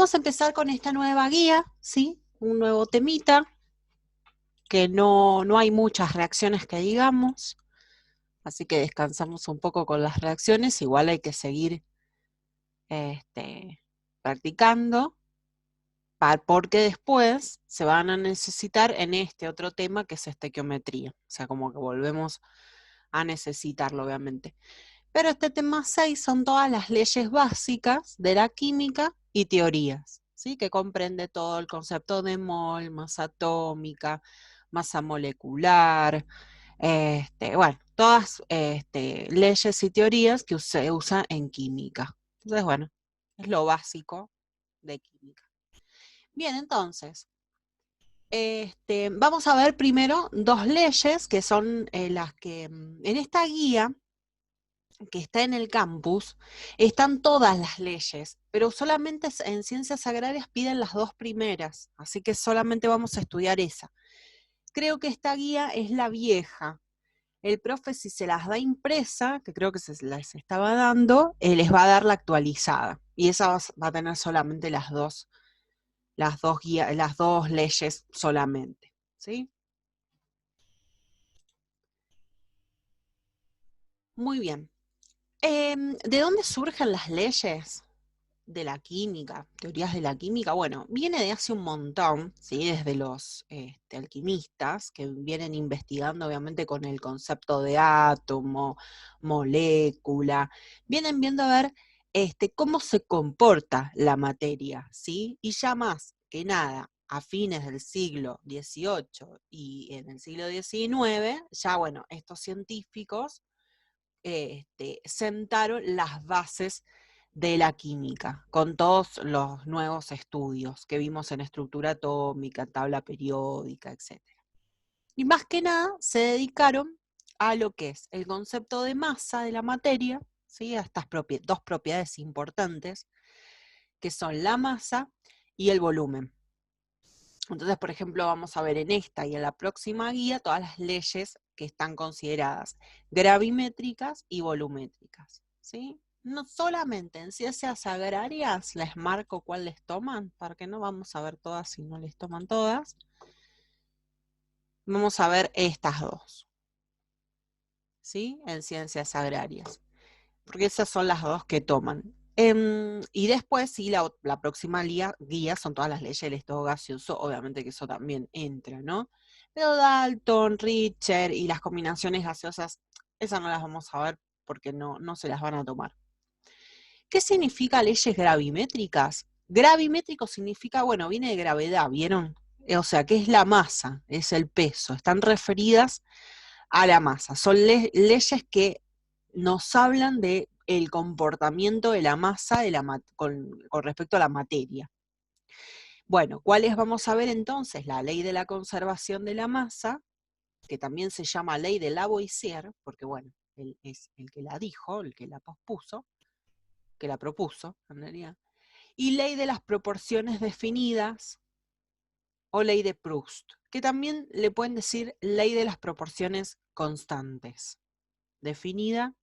vamos a empezar con esta nueva guía, ¿sí? Un nuevo temita, que no hay muchas reacciones que digamos, así que descansamos un poco con las reacciones, igual hay que seguir practicando, porque después se van a necesitar en este otro tema que es estequiometría, o sea, como que volvemos a necesitarlo, obviamente. Pero este tema 6 son todas las leyes básicas de la química y teorías, ¿sí? Que comprende todo el concepto de mol, masa atómica, masa molecular, bueno, todas leyes y teorías que se usan en química. Entonces, bueno, es lo básico de química. Bien, entonces, vamos a ver primero dos leyes que son las que en esta guía que está en el campus, están todas las leyes, pero solamente en ciencias agrarias piden las dos primeras, así que solamente vamos a estudiar esa. Creo que esta guía es la vieja. El profe, si se las da impresa, que creo que se las estaba dando, les va a dar la actualizada. Y esa va a tener solamente las dos leyes solamente, ¿sí? Muy bien. ¿De dónde surgen las leyes de la química, teorías de la química? Bueno, viene de hace un montón, ¿sí? Desde los alquimistas, que vienen investigando obviamente con el concepto de átomo, molécula, vienen viendo a ver cómo se comporta la materia, ¿sí? Y ya más que nada, a fines del siglo XVIII y en el siglo XIX, ya bueno, estos científicos sentaron las bases de la química, con todos los nuevos estudios que vimos en estructura atómica, tabla periódica, etc. Y más que nada se dedicaron a lo que es el concepto de masa de la materia, ¿sí? A estas dos propiedades importantes, que son la masa y el volumen. Entonces, por ejemplo, vamos a ver en esta y en la próxima guía todas las leyes que están consideradas gravimétricas y volumétricas, ¿sí? No solamente en ciencias agrarias les marco cuál les toman, porque no vamos a ver todas si no les toman todas. Vamos a ver estas dos, ¿sí? En ciencias agrarias, porque esas son las dos que toman. Y después, sí, la próxima guía son todas las leyes del estado gaseoso, obviamente que eso también entra, ¿no? Pero Dalton, Richter y las combinaciones gaseosas, esas no las vamos a ver porque no se las van a tomar. ¿Qué significa leyes gravimétricas? Gravimétrico significa, bueno, viene de gravedad, ¿vieron? O sea, ¿qué es la masa? Es el peso. Están referidas a la masa. Son leyes que nos hablan de el comportamiento de la masa con respecto a la materia. Bueno, ¿cuáles vamos a ver entonces? La ley de la conservación de la masa, que también se llama ley de Lavoisier, porque bueno, él es el que la dijo, el que la pospuso, que la propuso, en realidad. Y ley de las proporciones definidas, o ley de Proust, que también le pueden decir ley de las proporciones constantes, definida,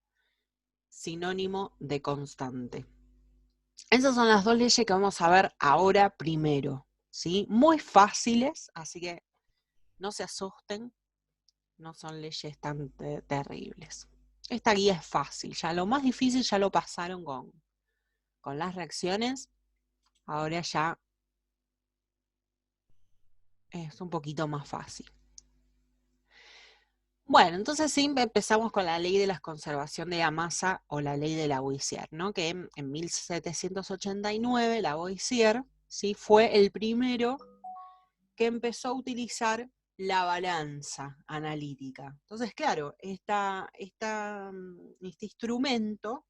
sinónimo de constante. Esas son las dos leyes que vamos a ver ahora primero, ¿sí? Muy fáciles, así que no se asusten, no son leyes tan terribles. Esta guía es fácil, ya lo más difícil ya lo pasaron con las reacciones, ahora ya es un poquito más fácil. Bueno, entonces sí, empezamos con la ley de la conservación de la masa o la ley de Lavoisier, ¿no? Que en 1789 Lavoisier, ¿sí? Fue el primero que empezó a utilizar la balanza analítica. Entonces, claro, este instrumento,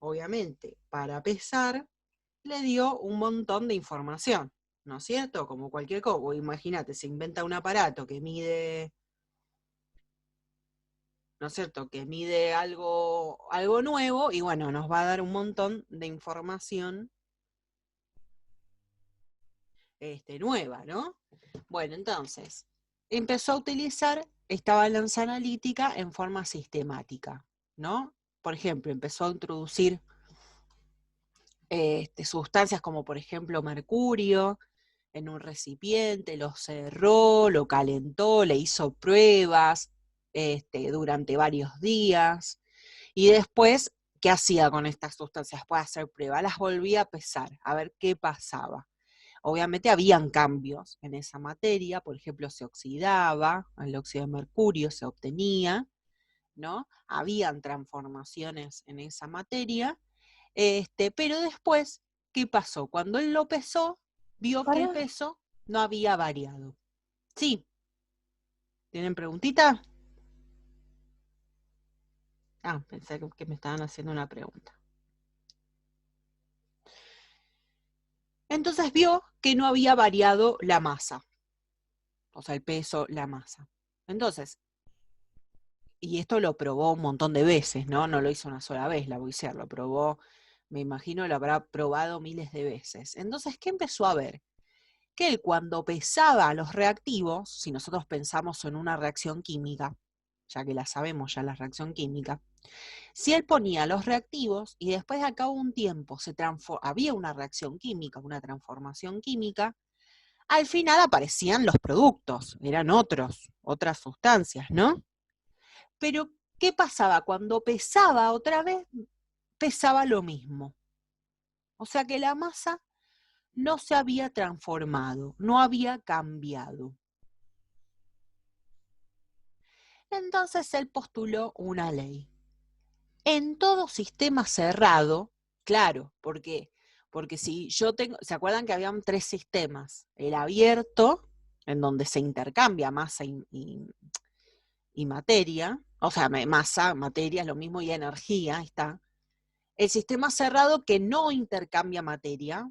obviamente, para pesar, le dio un montón de información, ¿no es cierto? Como cualquier cosa, imagínate, se inventa un aparato que mide, ¿no es cierto?, que mide algo nuevo y bueno, nos va a dar un montón de información nueva, ¿no? Bueno, entonces, empezó a utilizar esta balanza analítica en forma sistemática, ¿no? Por ejemplo, empezó a introducir sustancias como por ejemplo mercurio en un recipiente, lo cerró, lo calentó, le hizo pruebas durante varios días, y después, ¿qué hacía con estas sustancias? Después de hacer pruebas, las volvía a pesar, a ver qué pasaba. Obviamente habían cambios en esa materia, por ejemplo, se oxidaba, el óxido de mercurio se obtenía, ¿no? Habían transformaciones en esa materia, pero después, ¿qué pasó? Cuando él lo pesó, vio que el Pará. peso no había variado. Sí, ¿tienen preguntita? Ah, pensé que me estaban haciendo una pregunta. Entonces vio que no había variado la masa, o sea, el peso, la masa. Entonces, y esto lo probó un montón de veces, ¿no? No lo hizo una sola vez, Lavoisier, lo probó, me imagino, lo habrá probado miles de veces. Entonces, ¿qué empezó a ver? Que él cuando pesaba los reactivos, si nosotros pensamos en una reacción química, ya que la sabemos ya la reacción química, si él ponía los reactivos y después de acá un tiempo había una reacción química, una transformación química, al final aparecían los productos, eran otras sustancias, ¿no? Pero, ¿qué pasaba? Cuando pesaba otra vez, pesaba lo mismo. O sea que la masa no se había transformado, no había cambiado. Entonces él postuló una ley. En todo sistema cerrado, claro, ¿por qué? Porque si yo tengo, ¿se acuerdan que habían 3 sistemas? El abierto, en donde se intercambia masa y materia, o sea, masa, materia es lo mismo, y energía, ahí está. El sistema cerrado que no intercambia materia,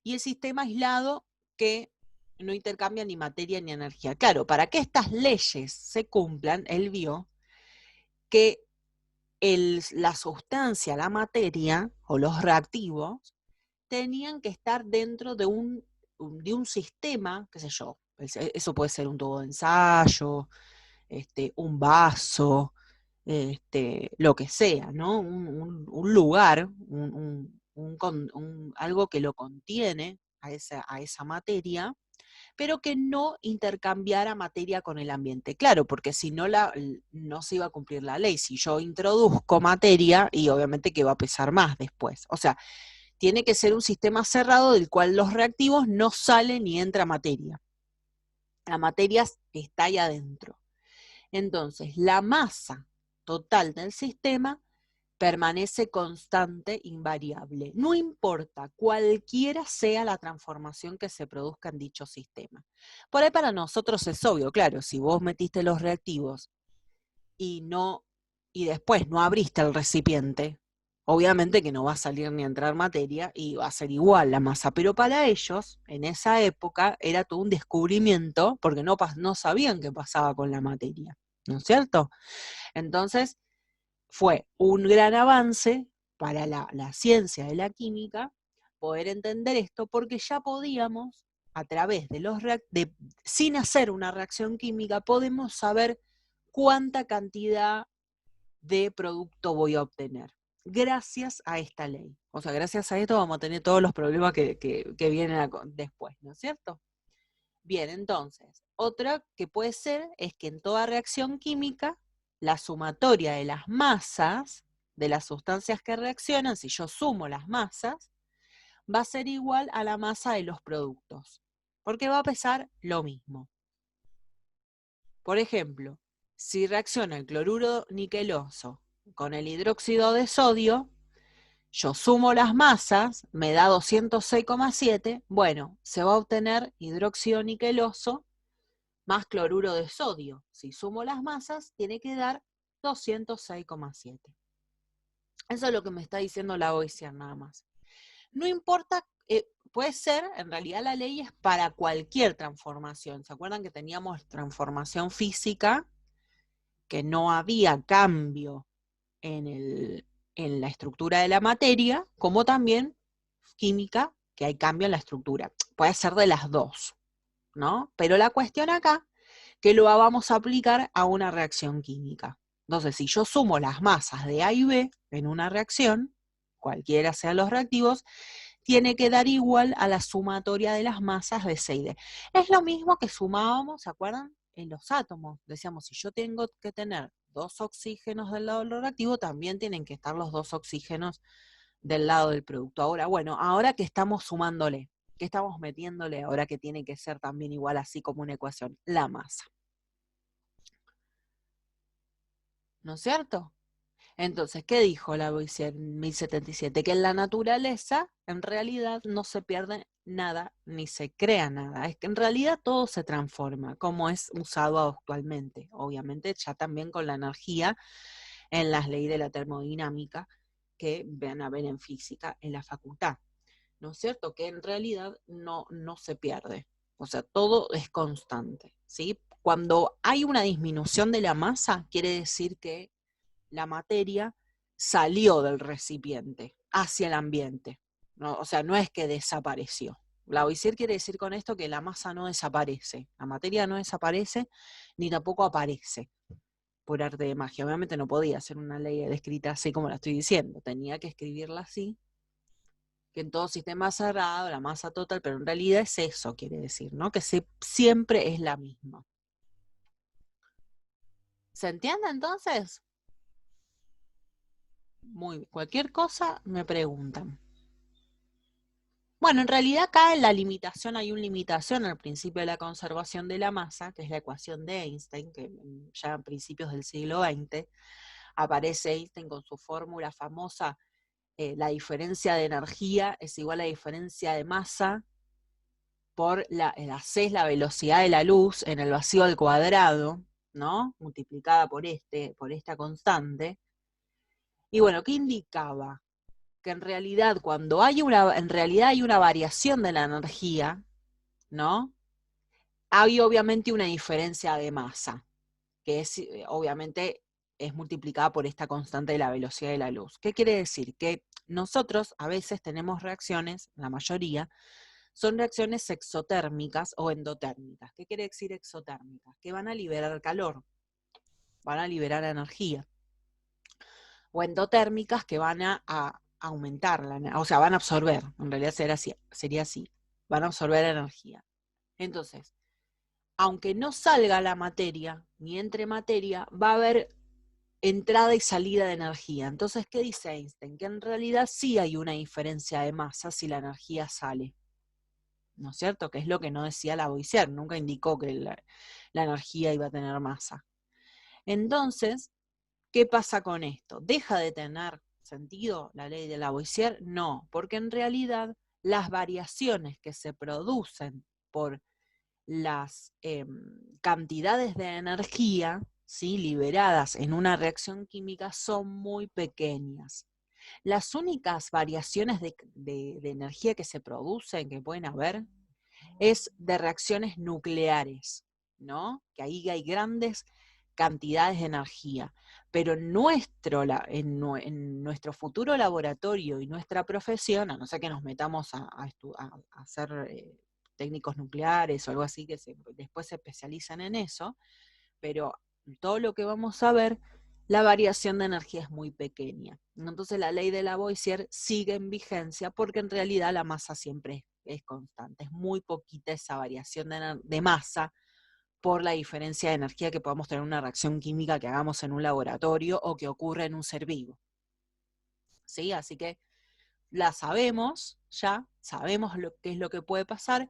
y el sistema aislado que no intercambia ni materia ni energía. Claro, para que estas leyes se cumplan, él vio que la sustancia, la materia o los reactivos tenían que estar dentro de un sistema, qué sé yo, eso puede ser un tubo de ensayo, un vaso, lo que sea, ¿no? Un lugar, algo que lo contiene a esa materia, pero que no intercambiara materia con el ambiente. Claro, porque si no, no se iba a cumplir la ley. Si yo introduzco materia, y obviamente que va a pesar más después. O sea, tiene que ser un sistema cerrado del cual los reactivos no salen ni entra materia. La materia está ahí adentro. Entonces, la masa total del sistema permanece constante, invariable. No importa cualquiera sea la transformación que se produzca en dicho sistema. Por ahí para nosotros es obvio, claro, si vos metiste los reactivos y después no abriste el recipiente, obviamente que no va a salir ni a entrar materia y va a ser igual la masa, pero para ellos, en esa época, era todo un descubrimiento porque no sabían qué pasaba con la materia, ¿no es cierto? Entonces, fue un gran avance para la ciencia de la química poder entender esto, porque ya podíamos, a través de sin hacer una reacción química, podemos saber cuánta cantidad de producto voy a obtener, gracias a esta ley. O sea, gracias a esto vamos a tener todos los problemas que vienen después, ¿no es cierto? Bien, entonces, otra que puede ser es que en toda reacción química, la sumatoria de las masas de las sustancias que reaccionan, si yo sumo las masas, va a ser igual a la masa de los productos, porque va a pesar lo mismo. Por ejemplo, si reacciona el cloruro niqueloso con el hidróxido de sodio, yo sumo las masas, me da 206,7, bueno, se va a obtener hidróxido niqueloso más cloruro de sodio. Si sumo las masas, tiene que dar 206,7. Eso es lo que me está diciendo Lavoisier nada más. No importa, puede ser, en realidad la ley es para cualquier transformación. ¿Se acuerdan que teníamos transformación física? Que no había cambio en la estructura de la materia, como también química, que hay cambio en la estructura. Puede ser de las dos, ¿no? Pero la cuestión acá, que lo vamos a aplicar a una reacción química. Entonces, si yo sumo las masas de A y B en una reacción, cualquiera sean los reactivos, tiene que dar igual a la sumatoria de las masas de C y D. Es lo mismo que sumábamos, ¿se acuerdan? En los átomos. Decíamos, si yo tengo que tener 2 oxígenos del lado del reactivo, también tienen que estar los 2 oxígenos del lado del producto. Ahora, bueno, ahora que estamos sumándole, que estamos metiéndole, ahora que tiene que ser también igual así como una ecuación, la masa. ¿No es cierto? Entonces, ¿qué dijo Lavoisier en 1077? Que en la naturaleza, en realidad, no se pierde nada ni se crea nada. Es que en realidad todo se transforma, como es usado actualmente. Obviamente, ya también con la energía en las leyes de la termodinámica que van a ver en física en la facultad. ¿No es cierto? Que en realidad no se pierde. O sea, todo es constante, ¿sí? Cuando hay una disminución de la masa, quiere decir que la materia salió del recipiente hacia el ambiente, ¿no? O sea, no es que desapareció. Lavoisier quiere decir con esto que la masa no desaparece, la materia no desaparece, ni tampoco aparece por arte de magia. Obviamente no podía hacer una ley descrita así como la estoy diciendo, tenía que escribirla así, que en todo sistema cerrado, la masa total, pero en realidad es eso, quiere decir, ¿no? Que siempre es la misma. ¿Se entiende entonces? Muy bien. Cualquier cosa me preguntan. Bueno, en realidad acá en la limitación hay una limitación al principio de la conservación de la masa, que es la ecuación de Einstein, que ya a principios del siglo XX aparece Einstein con su fórmula famosa, la diferencia de energía es igual a la diferencia de masa por la C es la velocidad de la luz en el vacío al cuadrado, ¿no? Multiplicada por esta constante. Y bueno, ¿qué indicaba? Que en realidad cuando hay una variación de la energía, ¿no? Hay obviamente una diferencia de masa, que es obviamente es multiplicada por esta constante de la velocidad de la luz. ¿Qué quiere decir? Que nosotros a veces tenemos reacciones, la mayoría, son reacciones exotérmicas o endotérmicas. ¿Qué quiere decir exotérmicas? Que van a liberar calor, van a liberar energía. O endotérmicas que van a aumentar, o sea, van a absorber, en realidad sería así, van a absorber energía. Entonces, aunque no salga la materia, ni entre materia, va a haber entrada y salida de energía. Entonces, ¿qué dice Einstein? Que en realidad sí hay una diferencia de masa si la energía sale. ¿No es cierto? Que es lo que no decía Lavoisier, nunca indicó que la energía iba a tener masa. Entonces, ¿qué pasa con esto? ¿Deja de tener sentido la ley de Lavoisier? No, porque en realidad las variaciones que se producen por las cantidades de energía, ¿sí?, liberadas en una reacción química son muy pequeñas. Las únicas variaciones de energía que se producen, que pueden haber, es de reacciones nucleares, ¿no? Que ahí hay grandes cantidades de energía. Pero en nuestro futuro laboratorio y nuestra profesión, a no ser que nos metamos a ser técnicos nucleares o algo así, que después se especializan en eso, pero todo lo que vamos a ver, la variación de energía es muy pequeña. Entonces la ley de Lavoisier sigue en vigencia porque en realidad la masa siempre es constante. Es muy poquita esa variación de masa por la diferencia de energía que podamos tener en una reacción química que hagamos en un laboratorio o que ocurre en un ser vivo. ¿Sí? Así que la sabemos ya, sabemos qué es lo que puede pasar,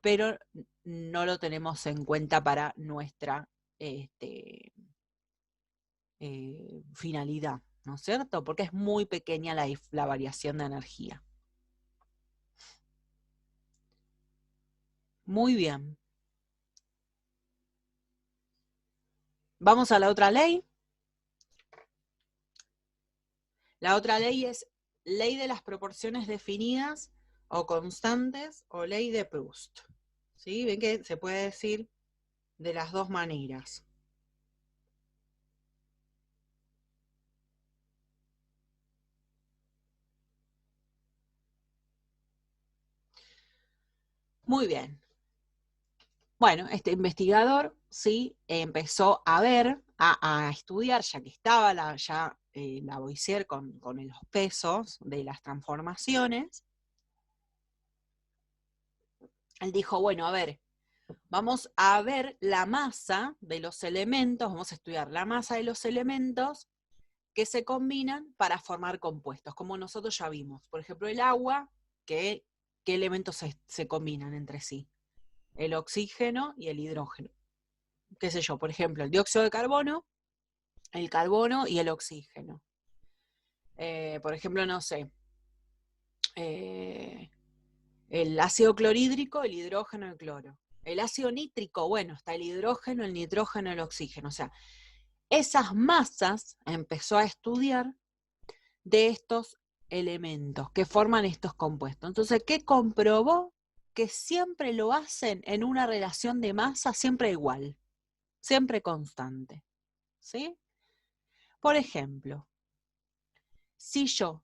pero no lo tenemos en cuenta para nuestra finalidad, ¿no es cierto? Porque es muy pequeña la variación de energía. Muy bien. Vamos a la otra ley. La otra ley es ley de las proporciones definidas o constantes o ley de Proust. ¿Sí? Ven que se puede decir de las dos maneras. Muy bien. Bueno, este investigador, sí, empezó a ver, a estudiar, ya que estaba ya Lavoisier con los pesos de las transformaciones, él dijo, bueno, a ver, vamos a ver la masa de los elementos, vamos a estudiar la masa de los elementos que se combinan para formar compuestos, como nosotros ya vimos. Por ejemplo, el agua, ¿qué elementos se combinan entre sí? El oxígeno y el hidrógeno. Qué sé yo, por ejemplo, el dióxido de carbono, el carbono y el oxígeno. Por ejemplo, no sé, el ácido clorhídrico, el hidrógeno y el cloro. El ácido nítrico, bueno, está el hidrógeno, el nitrógeno, el oxígeno. O sea, esas masas empezó a estudiar de estos elementos que forman estos compuestos. Entonces, ¿qué comprobó? Que siempre lo hacen en una relación de masa siempre igual, siempre constante. ¿Sí? Por ejemplo, si yo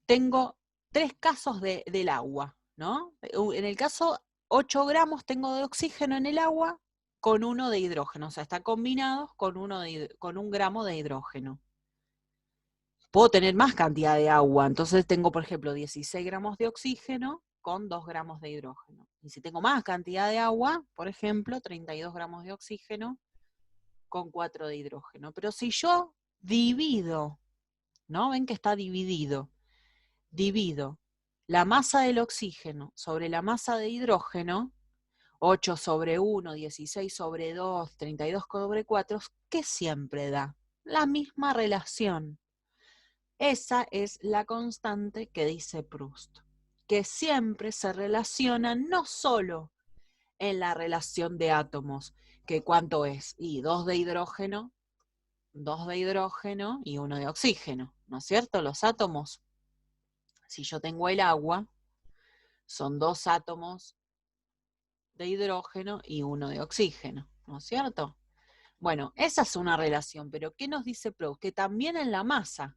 tengo 3 casos del agua, ¿no? En el caso, 8 gramos tengo de oxígeno en el agua con 1 de hidrógeno, o sea, está combinado con 1 gramo de hidrógeno. Puedo tener más cantidad de agua, entonces tengo, por ejemplo, 16 gramos de oxígeno con 2 gramos de hidrógeno. Y si tengo más cantidad de agua, por ejemplo, 32 gramos de oxígeno con 4 de hidrógeno. Pero si yo divido, ¿no? Ven que está dividido. Divido la masa del oxígeno sobre la masa de hidrógeno, 8 sobre 1, 16 sobre 2, 32 sobre 4, ¿qué siempre da? La misma relación. Esa es la constante que dice Proust, que siempre se relaciona no solo en la relación de átomos, que cuánto es, y 2 de hidrógeno y 1 de oxígeno, ¿no es cierto? Los átomos, si yo tengo el agua, son 2 átomos de hidrógeno y 1 de oxígeno, ¿no es cierto? Bueno, esa es una relación, pero ¿qué nos dice Proust? Que también en la masa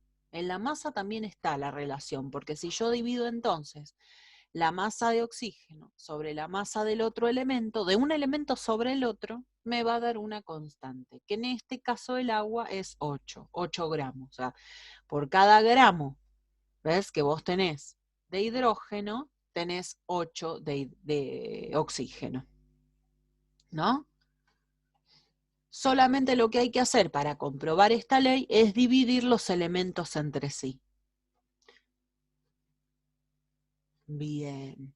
también está la relación, porque si yo divido entonces la masa de oxígeno sobre la masa del otro elemento, de un elemento sobre el otro, me va a dar una constante, que en este caso el agua es 8 gramos. O sea, por cada gramo, ¿ves? Que vos tenés de hidrógeno, tenés 8 de oxígeno, ¿no? Solamente lo que hay que hacer para comprobar esta ley es dividir los elementos entre sí. Bien.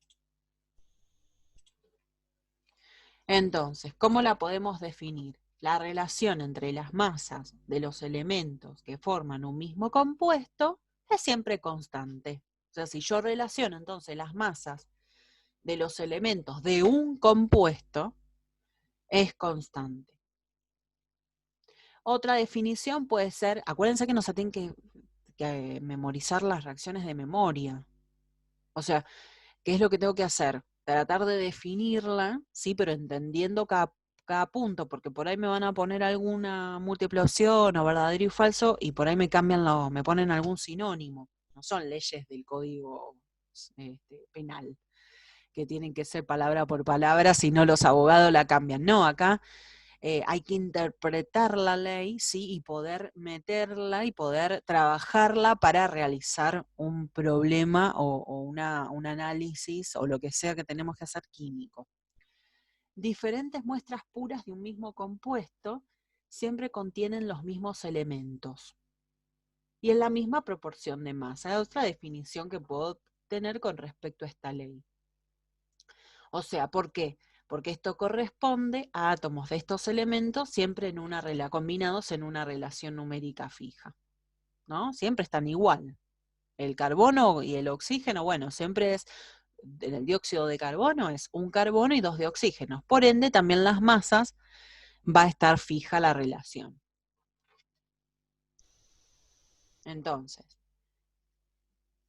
Entonces, ¿cómo la podemos definir? La relación entre las masas de los elementos que forman un mismo compuesto es siempre constante. O sea, si yo relaciono entonces las masas de los elementos de un compuesto, es constante. Otra definición puede ser, acuérdense que nos tienen que memorizar las reacciones de memoria. O sea, ¿qué es lo que tengo que hacer? Tratar de definirla, sí, pero entendiendo cada punto, porque por ahí me van a poner alguna múltiple opción o verdadero y falso, y por ahí me me ponen algún sinónimo. No son leyes del código penal, que tienen que ser palabra por palabra, si no los abogados la cambian. No, acá hay que interpretar la ley, ¿sí? Y poder meterla y poder trabajarla para realizar un problema o un análisis o lo que sea que tenemos que hacer químico. Diferentes muestras puras de un mismo compuesto siempre contienen los mismos elementos y en la misma proporción de masa. Es otra definición que puedo tener con respecto a esta ley. O sea, ¿por qué? Porque esto corresponde a átomos de estos elementos siempre combinados en una relación numérica fija, ¿no? Siempre están igual. El carbono y el oxígeno, bueno, siempre en el dióxido de carbono es 1 carbono y 2 de oxígeno. Por ende, también las masas va a estar fija la relación. Entonces,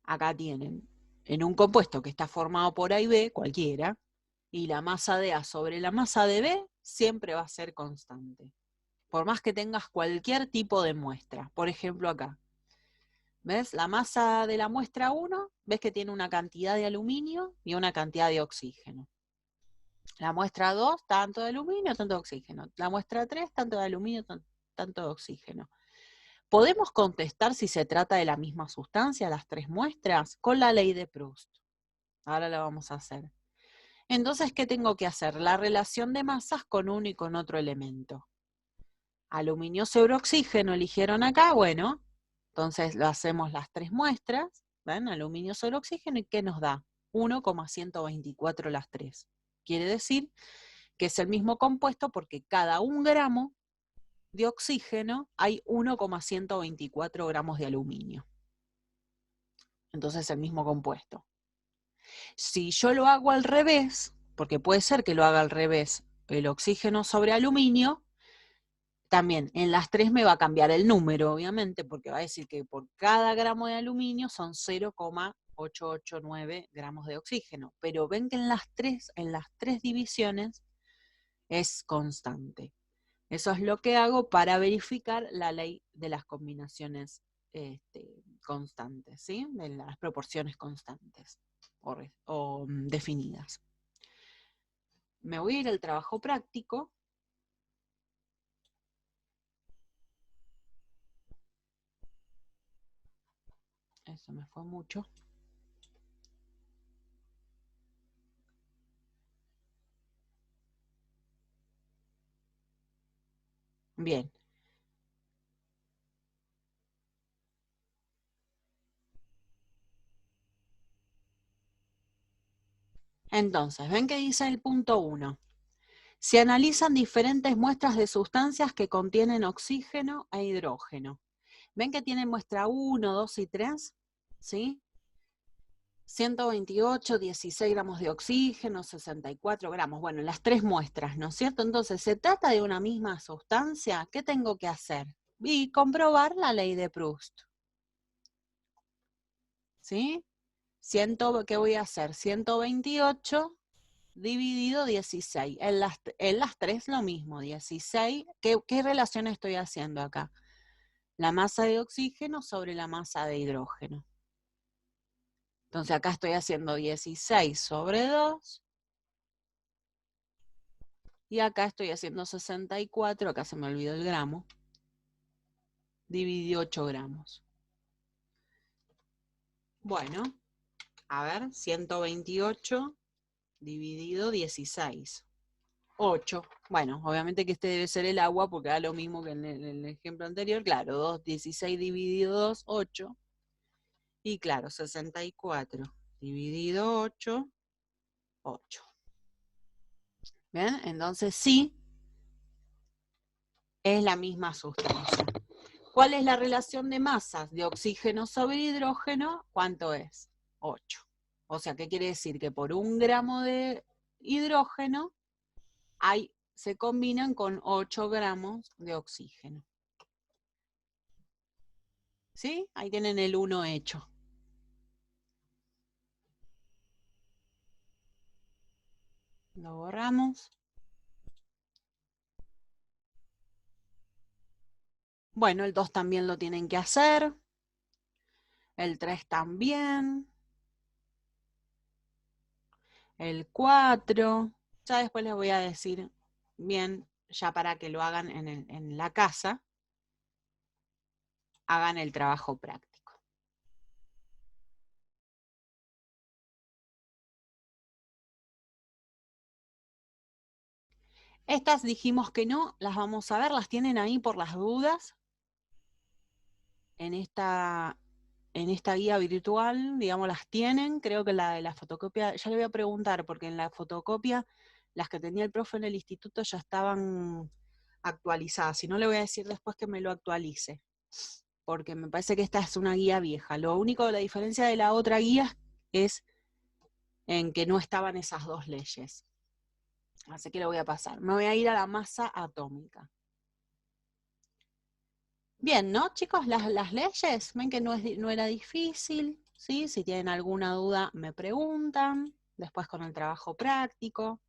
acá tienen, en un compuesto que está formado por A y B, cualquiera, y la masa de A sobre la masa de B siempre va a ser constante. Por más que tengas cualquier tipo de muestra. Por ejemplo acá, ¿ves? La masa de la muestra 1, ves que tiene una cantidad de aluminio y una cantidad de oxígeno. La muestra 2, tanto de aluminio, tanto de oxígeno. La muestra 3, tanto de aluminio, tanto de oxígeno. ¿Podemos contestar si se trata de la misma sustancia, las tres muestras? Con la ley de Proust. Ahora la vamos a hacer. Entonces, ¿qué tengo que hacer? La relación de masas con uno y con otro elemento. Aluminio sobre oxígeno eligieron acá, bueno, entonces lo hacemos las tres muestras, ¿ven? Aluminio sobre oxígeno, ¿y qué nos da? 1,124 las tres. Quiere decir que es el mismo compuesto porque cada 1 gramo de oxígeno hay 1,124 gramos de aluminio. Entonces es el mismo compuesto. Si yo lo hago al revés, porque puede ser que lo haga al revés, el oxígeno sobre aluminio, también en las tres me va a cambiar el número, obviamente, porque va a decir que por cada gramo de aluminio son 0,889 gramos de oxígeno. Pero ven que en las tres divisiones es constante. Eso es lo que hago para verificar la ley de las combinaciones constantes, ¿sí? De las proporciones constantes o definidas. Me voy a ir al trabajo práctico. Eso me fue mucho. Bien. Entonces, ven que dice el punto 1. Se analizan diferentes muestras de sustancias que contienen oxígeno e hidrógeno. ¿Ven que tienen muestra 1, 2 y 3? ¿Sí? 128, 16 gramos de oxígeno, 64 gramos. Bueno, las tres muestras, ¿no es cierto? Entonces, ¿se trata de una misma sustancia? ¿Qué tengo que hacer? Y comprobar la ley de Proust. ¿Sí? ¿Qué voy a hacer? 128 dividido 16. En las tres lo mismo, 16. ¿Qué relación estoy haciendo acá? La masa de oxígeno sobre la masa de hidrógeno. Entonces acá estoy haciendo 16 sobre 2. Y acá estoy haciendo 64, acá se me olvidó el gramo. Dividido 8 gramos. Bueno, a ver, 128 dividido 16. 8. Bueno, obviamente que este debe ser el agua porque da lo mismo que en el ejemplo anterior. Claro, 16 dividido 2, 8. Y claro, 64 dividido 8, 8. ¿Bien? Entonces sí, es la misma sustancia. ¿Cuál es la relación de masas de oxígeno sobre hidrógeno? ¿Cuánto es? 8. O sea, ¿qué quiere decir? Que por 1 gramo de hidrógeno se combinan con 8 gramos de oxígeno. ¿Sí? Ahí tienen el 1 hecho. Lo borramos. Bueno, el 2 también lo tienen que hacer. El 3 también. El 4. Ya después les voy a decir bien, ya para que lo hagan en la casa, hagan el trabajo práctico. Estas dijimos que no, las vamos a ver, las tienen ahí por las dudas. En esta guía virtual, digamos, las tienen. Creo que la de la fotocopia, ya le voy a preguntar, porque en la fotocopia, las que tenía el profe en el instituto ya estaban actualizadas. Si no, le voy a decir después que me lo actualice, porque me parece que esta es una guía vieja. Lo único, la diferencia de la otra guía es en que no estaban esas dos leyes. Así que lo voy a pasar. Me voy a ir a la masa atómica. Bien, ¿no, chicos? Las leyes, ven que no era difícil, ¿sí? Si tienen alguna duda, me preguntan. Después con el trabajo práctico.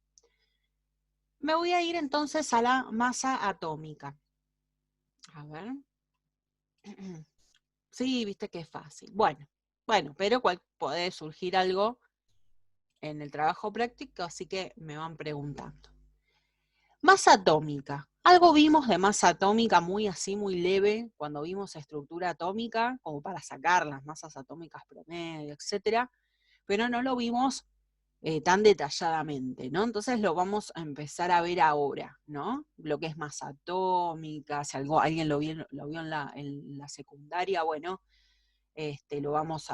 Me voy a ir entonces a la masa atómica. A ver. Sí, viste que es fácil. Bueno, pero puede surgir algo en el trabajo práctico, así que me van preguntando. Masa atómica. Algo vimos de masa atómica muy así, muy leve, cuando vimos estructura atómica, como para sacar las masas atómicas promedio, etcétera, pero no lo vimos tan detalladamente, ¿no? Entonces lo vamos a empezar a ver ahora, ¿no? Lo que es masa atómica, si alguien lo vio en la secundaria, bueno, lo vamos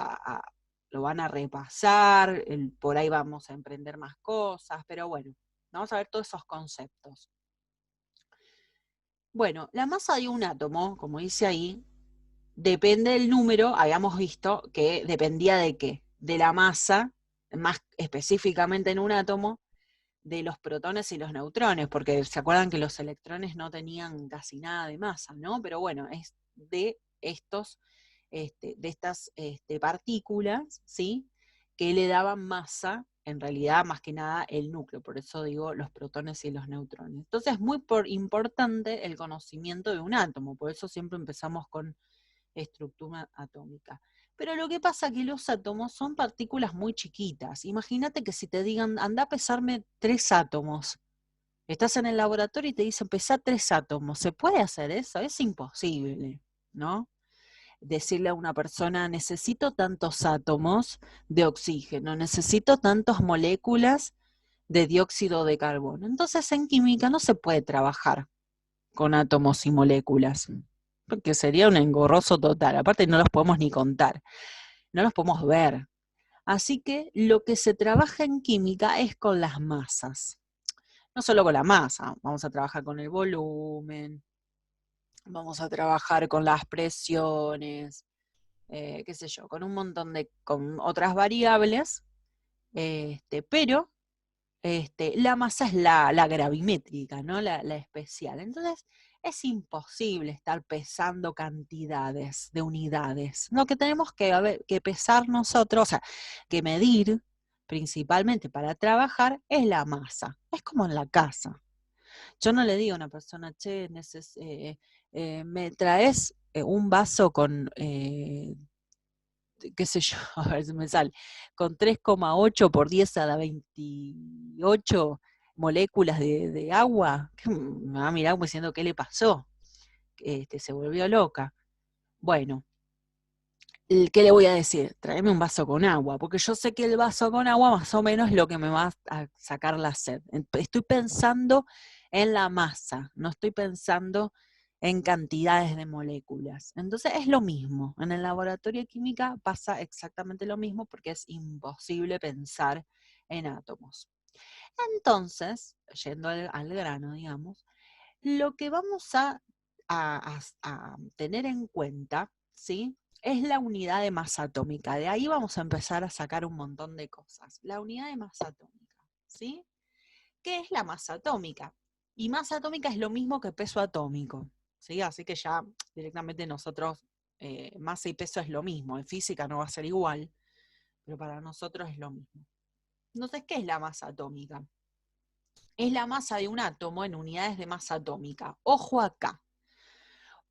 lo van a repasar, por ahí vamos a emprender más cosas, pero bueno, vamos a ver todos esos conceptos. Bueno, la masa de un átomo, como dice ahí, depende del número, habíamos visto que dependía de qué, de la masa, más específicamente en un átomo, de los protones y los neutrones, porque se acuerdan que los electrones no tenían casi nada de masa, ¿no? Pero bueno, es de estas partículas, ¿sí? Que le daban masa, en realidad, más que nada, el núcleo, por eso digo los protones y los neutrones. Entonces es muy importante el conocimiento de un átomo, por eso siempre empezamos con estructura atómica. Pero lo que pasa es que los átomos son partículas muy chiquitas. Imagínate que si te digan, anda a pesarme 3 átomos. Estás en el laboratorio y te dicen, pesar 3 átomos. ¿Se puede hacer eso? Es imposible, ¿no? Decirle a una persona, necesito tantos átomos de oxígeno, necesito tantas moléculas de dióxido de carbono. Entonces en química no se puede trabajar con átomos y moléculas, porque sería un engorroso total. Aparte no los podemos ni contar, no los podemos ver. Así que lo que se trabaja en química es con las masas. No solo con la masa, vamos a trabajar con el volumen, vamos a trabajar con las presiones, qué sé yo, con un montón con otras variables, pero la masa es la gravimétrica, ¿no? La especial. Entonces, es imposible estar pesando cantidades de unidades. Lo que tenemos que pesar nosotros, o sea, que medir principalmente para trabajar, es la masa. Es como en la casa. Yo no le digo a una persona, che, me traes un vaso con qué sé yo, a ver si me sale, con 3,8 por 10 a la 28 moléculas de agua, me va a mirar como diciendo, ¿qué le pasó? Se volvió loca. Bueno, ¿qué le voy a decir? Tráeme un vaso con agua, porque yo sé que el vaso con agua más o menos es lo que me va a sacar la sed. Estoy pensando en la masa, no estoy pensando en cantidades de moléculas. Entonces es lo mismo. En el laboratorio de química pasa exactamente lo mismo porque es imposible pensar en átomos. Entonces, yendo al grano, digamos, lo que vamos a tener en cuenta, ¿sí? Es la unidad de masa atómica. De ahí vamos a empezar a sacar un montón de cosas. La unidad de masa atómica, ¿sí? ¿Qué es la masa atómica? Y masa atómica es lo mismo que peso atómico, ¿sí? Así que ya directamente nosotros, masa y peso es lo mismo. En física no va a ser igual, pero para nosotros es lo mismo. Entonces, ¿qué es la masa atómica? Es la masa de un átomo en unidades de masa atómica. Ojo acá,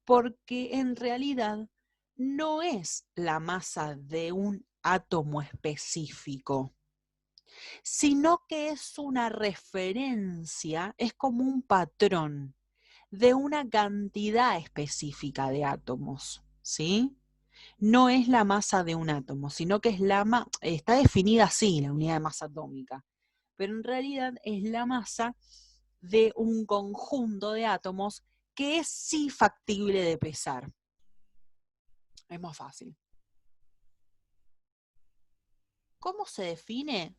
porque en realidad no es la masa de un átomo específico, sino que es una referencia, es como un patrón de una cantidad específica de átomos, ¿sí? No es la masa de un átomo, sino que es está definida así, la unidad de masa atómica, pero en realidad es la masa de un conjunto de átomos que es sí factible de pesar. Es más fácil. ¿Cómo se define?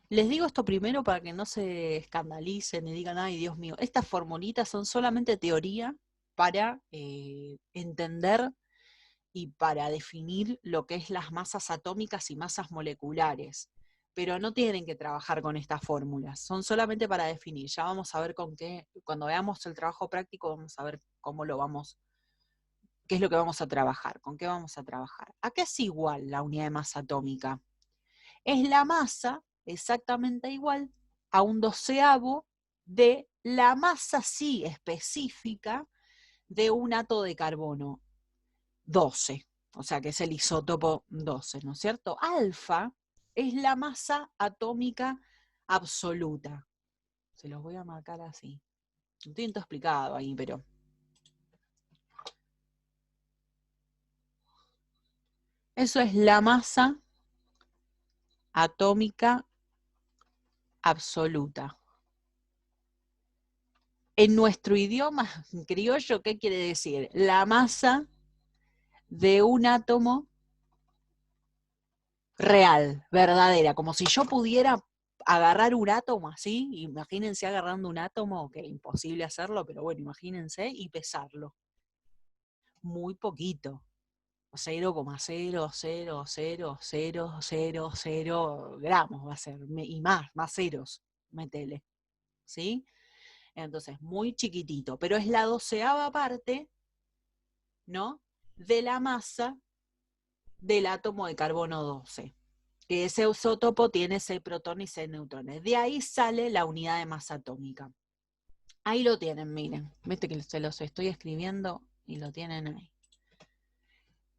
Les digo esto primero para que no se escandalicen y digan, ay, Dios mío, estas formulitas son solamente teoría para entender y para definir lo que es las masas atómicas y masas moleculares. Pero no tienen que trabajar con estas fórmulas, son solamente para definir. Ya vamos a ver con qué, cuando veamos el trabajo práctico, vamos a ver qué es lo que vamos a trabajar, con qué vamos a trabajar. ¿A qué es igual la unidad de masa atómica? Es la masa exactamente igual a un doceavo de la masa sí específica de un átomo de carbono, 12, o sea que es el isótopo 12, ¿no es cierto? Alfa es la masa atómica absoluta. Se los voy a marcar así. Lo tienen todo explicado ahí, pero... Eso es la masa atómica absoluta. En nuestro idioma criollo, ¿qué quiere decir? La masa de un átomo real, verdadera, como si yo pudiera agarrar un átomo así, imagínense agarrando un átomo, que es imposible hacerlo, pero bueno, imagínense, y pesarlo. Muy poquito. 0,0000000 gramos va a ser, y más ceros, metele, ¿sí? Entonces, muy chiquitito, pero es la 12ª parte, ¿no?, de la masa del átomo de carbono 12. Que ese isótopo tiene 6 protones y 6 neutrones. De ahí sale la unidad de masa atómica. Ahí lo tienen, miren. Viste que se los estoy escribiendo y lo tienen ahí.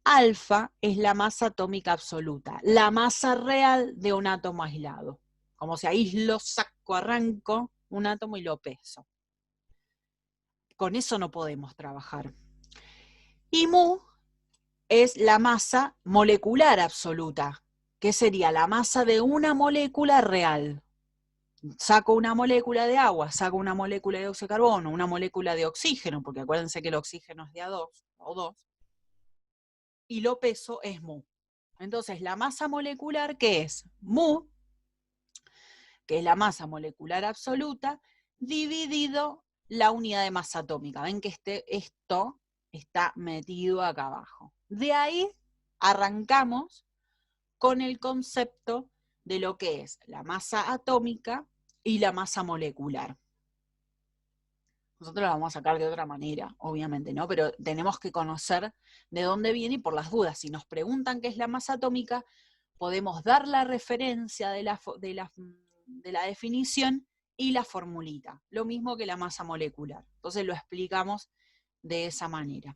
Alfa es la masa atómica absoluta, la masa real de un átomo aislado. Como si aíslo, saco, arranco un átomo y lo peso. Con eso no podemos trabajar. Y mu es la masa molecular absoluta, que sería la masa de una molécula real. Saco una molécula de agua, saco una molécula de dióxido de carbono, una molécula de oxígeno, porque acuérdense que el oxígeno es de O2, y lo peso es mu. Entonces, la masa molecular, ¿qué es? Mu, que es la masa molecular absoluta, dividido la unidad de masa atómica. Ven que esto está metido acá abajo. De ahí arrancamos con el concepto de lo que es la masa atómica y la masa molecular. Nosotros la vamos a sacar de otra manera, obviamente, ¿no? Pero tenemos que conocer de dónde viene y por las dudas. Si nos preguntan qué es la masa atómica, podemos dar la referencia de la definición y la formulita. Lo mismo que la masa molecular. Entonces lo explicamos de esa manera.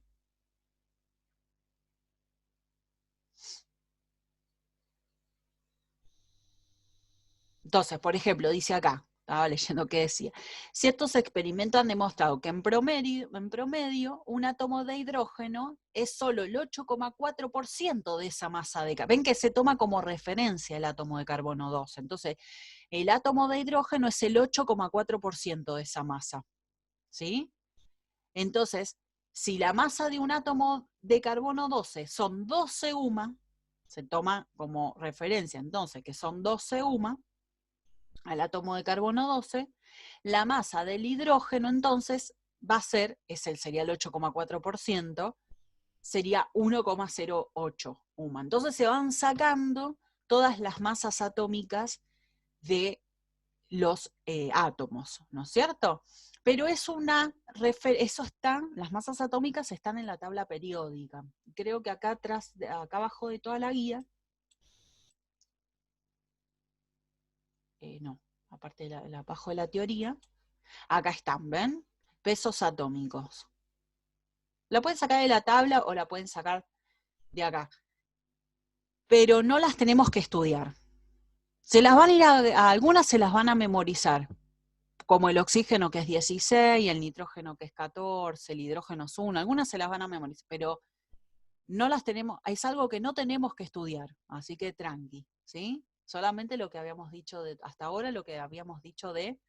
Entonces, por ejemplo, dice acá, estaba leyendo qué decía, ciertos experimentos han demostrado que en promedio un átomo de hidrógeno es solo el 8,4% de esa masa de carbono. Ven que se toma como referencia el átomo de carbono 12. Entonces, el átomo de hidrógeno es el 8,4% de esa masa. ¿Sí? Entonces, si la masa de un átomo de carbono 12 son 12 UMA, se toma como referencia entonces que son 12 UMA, al átomo de carbono 12, la masa del hidrógeno entonces va a ser, sería el 8,4%, sería 1,08 UMA. Entonces se van sacando todas las masas atómicas de los átomos, ¿no es cierto? Pero es las masas atómicas están en la tabla periódica. Creo que acá atrás, acá abajo de toda la guía, no, aparte de abajo de la teoría, acá están, ¿ven? Pesos atómicos. La pueden sacar de la tabla o la pueden sacar de acá. Pero no las tenemos que estudiar. Se las van a ir algunas se las van a memorizar, como el oxígeno que es 16, el nitrógeno que es 14, el hidrógeno es 1, algunas se las van a memorizar, pero no las tenemos, es algo que no tenemos que estudiar, así que tranqui, ¿sí? Solamente lo que habíamos dicho hasta ahora, lo que habíamos dicho de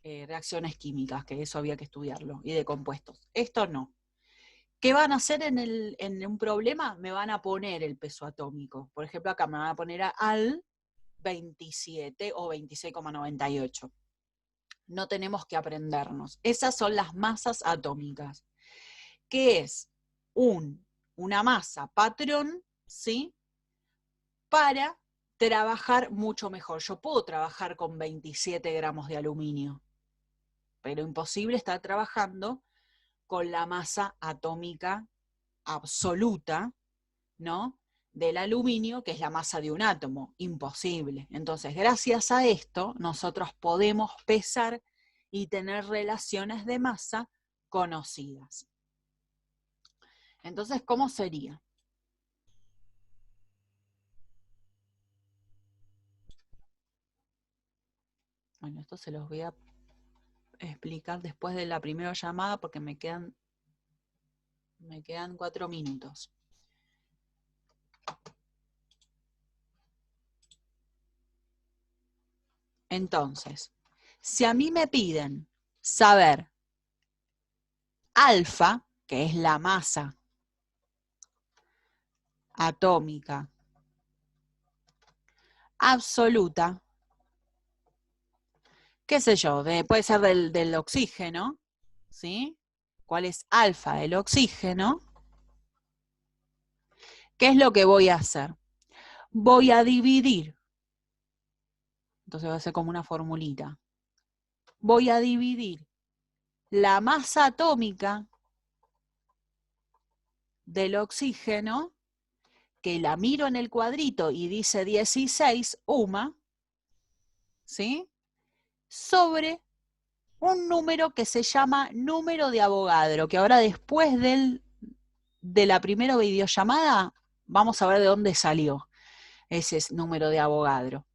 reacciones químicas, que eso había que estudiarlo, y de compuestos. Esto no. ¿Qué van a hacer en un problema? Me van a poner el peso atómico. Por ejemplo, acá me van a poner al 27 o 26,98. No tenemos que aprendernos. Esas son las masas atómicas. ¿Qué es? Una masa patrón, ¿sí? Para trabajar mucho mejor. Yo puedo trabajar con 27 gramos de aluminio, pero imposible estar trabajando con la masa atómica absoluta, ¿no?, del aluminio, que es la masa de un átomo. Imposible. Entonces, gracias a esto, nosotros podemos pesar y tener relaciones de masa conocidas. Entonces, ¿cómo sería? Bueno, esto se los voy a explicar después de la primera llamada porque me quedan 4 minutos. Entonces, si a mí me piden saber alfa, que es la masa atómica absoluta, qué sé yo, puede ser del oxígeno, ¿sí? ¿Cuál es alfa del oxígeno? ¿Qué es lo que voy a hacer? Voy a dividir, entonces va a ser como una formulita. Voy a dividir la masa atómica del oxígeno, que la miro en el cuadrito y dice 16 UMA, ¿sí? Sobre un número que se llama número de Avogadro, que ahora después de la primera videollamada vamos a ver de dónde salió ese número de Avogadro.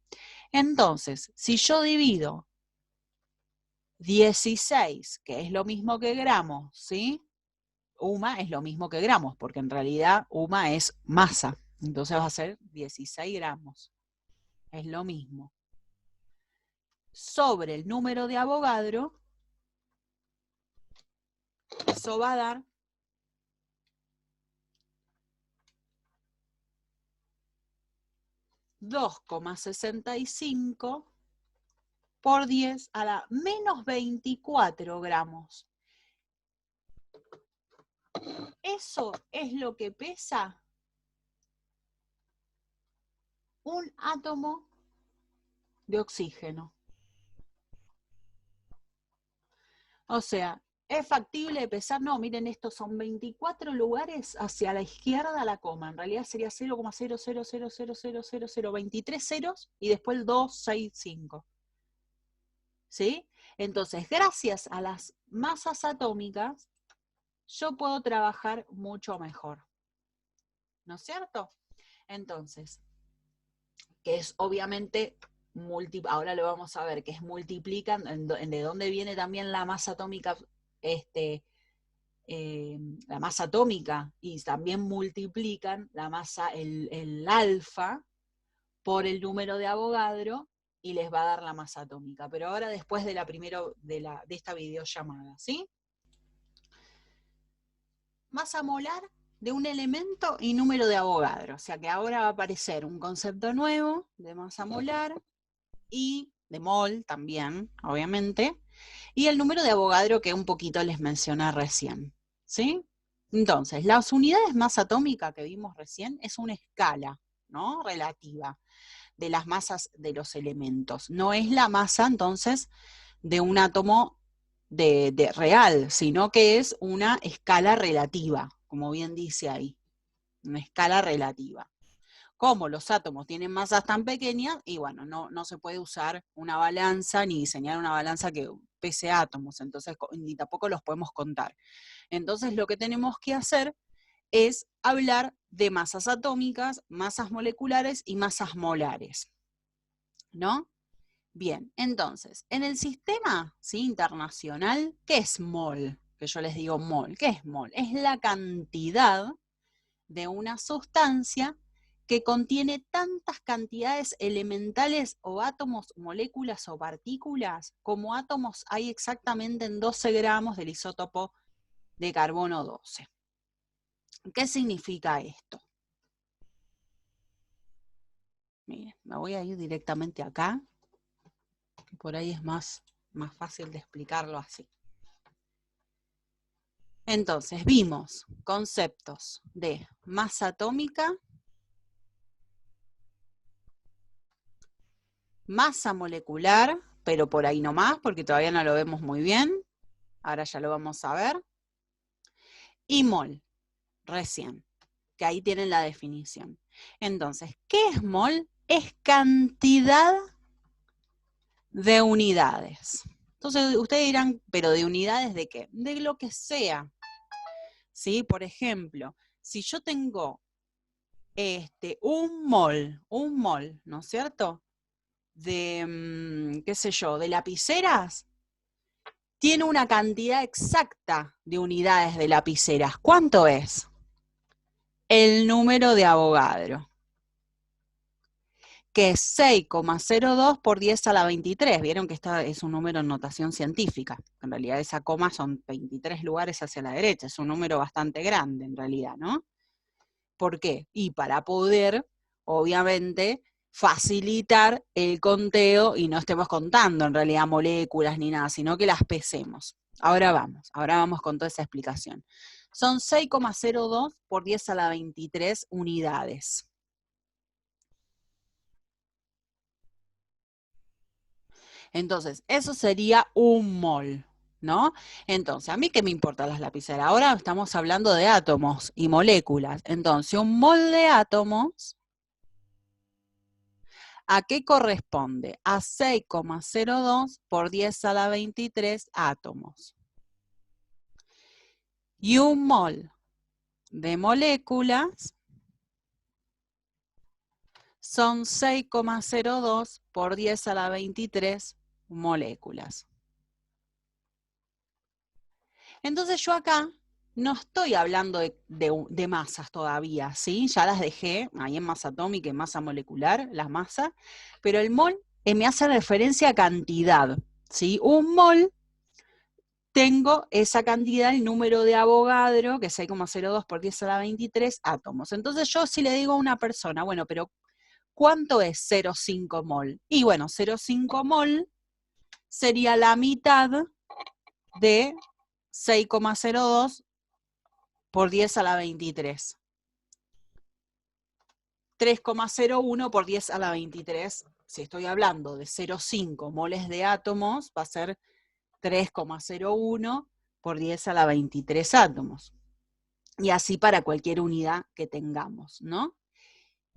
Entonces, si yo divido 16, que es lo mismo que gramos, ¿sí? UMA es lo mismo que gramos, porque en realidad UMA es masa, entonces va a ser 16 gramos, es lo mismo. Sobre el número de Avogadro, eso va a dar 2,65 por 10 a la menos 24 gramos. Eso es lo que pesa un átomo de oxígeno. O sea, ¿es factible pesar? No, miren, estos son 24 lugares hacia la izquierda la coma. En realidad sería 0,000000023 ceros y después el 265. ¿Sí? Entonces, gracias a las masas atómicas, yo puedo trabajar mucho mejor. ¿No es cierto? Entonces, que es obviamente, ahora lo vamos a ver, que es multiplican, de dónde viene también la masa atómica, la masa atómica, y también multiplican la masa, el alfa, por el número de Avogadro, y les va a dar la masa atómica. Pero ahora después de esta videollamada, ¿sí? Masa molar de un elemento y número de Avogadro. O sea que ahora va a aparecer un concepto nuevo de masa molar y de mol también, obviamente, y el número de Avogadro que un poquito les mencioné recién, ¿sí? Entonces, las unidades masa atómica que vimos recién es una escala, ¿no? Relativa de las masas de los elementos. No es la masa, entonces, de un átomo de real, sino que es una escala relativa, como bien dice ahí, una escala relativa. Como los átomos tienen masas tan pequeñas, y bueno, no se puede usar una balanza ni diseñar una balanza que pese átomos, entonces ni tampoco los podemos contar. Entonces lo que tenemos que hacer es hablar de masas atómicas, masas moleculares y masas molares, ¿no? Bien, entonces, en el sistema, ¿sí?, internacional, ¿qué es mol? Que yo les digo mol. ¿Qué es mol? Es la cantidad de una sustancia que contiene tantas cantidades elementales o átomos, moléculas o partículas como átomos hay exactamente en 12 gramos del isótopo de carbono 12. ¿Qué significa esto? Miren, me voy a ir directamente acá, que por ahí es más fácil de explicarlo así. Entonces, vimos conceptos de masa atómica, masa molecular, pero por ahí nomás, porque todavía no lo vemos muy bien. Ahora ya lo vamos a ver. Y mol, recién, que ahí tienen la definición. Entonces, ¿qué es mol? Es cantidad de unidades. Entonces, ustedes dirán, ¿pero de unidades de qué? De lo que sea. ¿Sí? Por ejemplo, si yo tengo un mol, ¿no es cierto?, de, qué sé yo, de lapiceras, tiene una cantidad exacta de unidades de lapiceras. ¿Cuánto es? El número de Avogadro, que es 6,02 por 10 a la 23. Vieron que esta es un número en notación científica. En realidad esa coma son 23 lugares hacia la derecha. Es un número bastante grande en realidad, ¿no? ¿Por qué? Y para poder, obviamente, facilitar el conteo y no estemos contando en realidad moléculas ni nada, sino que las pesemos. Ahora vamos con toda esa explicación. Son 6,02 por 10 a la 23 unidades. Entonces, eso sería un mol, ¿no? Entonces, ¿a mí qué me importan las lapiceras? Ahora estamos hablando de átomos y moléculas. Entonces, un mol de átomos, ¿a qué corresponde? A 6,02 por 10 a la 23 átomos. Y un mol de moléculas son 6,02 por 10 a la 23 moléculas. Entonces yo acá no estoy hablando de masas todavía, ¿sí? Ya las dejé ahí en masa atómica y masa molecular, las masas, pero el mol me hace referencia a cantidad, ¿sí? Un mol, tengo esa cantidad, el número de Avogadro, que es 6,02 por 10 a la 23 átomos. Entonces yo si le digo a una persona, bueno, pero ¿cuánto es 0,5 mol? Y bueno, 0,5 mol sería la mitad de 6,02 por 10 a la 23. 3,01 por 10 a la 23. Si estoy hablando de 0,5 moles de átomos, va a ser 3,01 por 10 a la 23 átomos. Y así para cualquier unidad que tengamos, ¿no?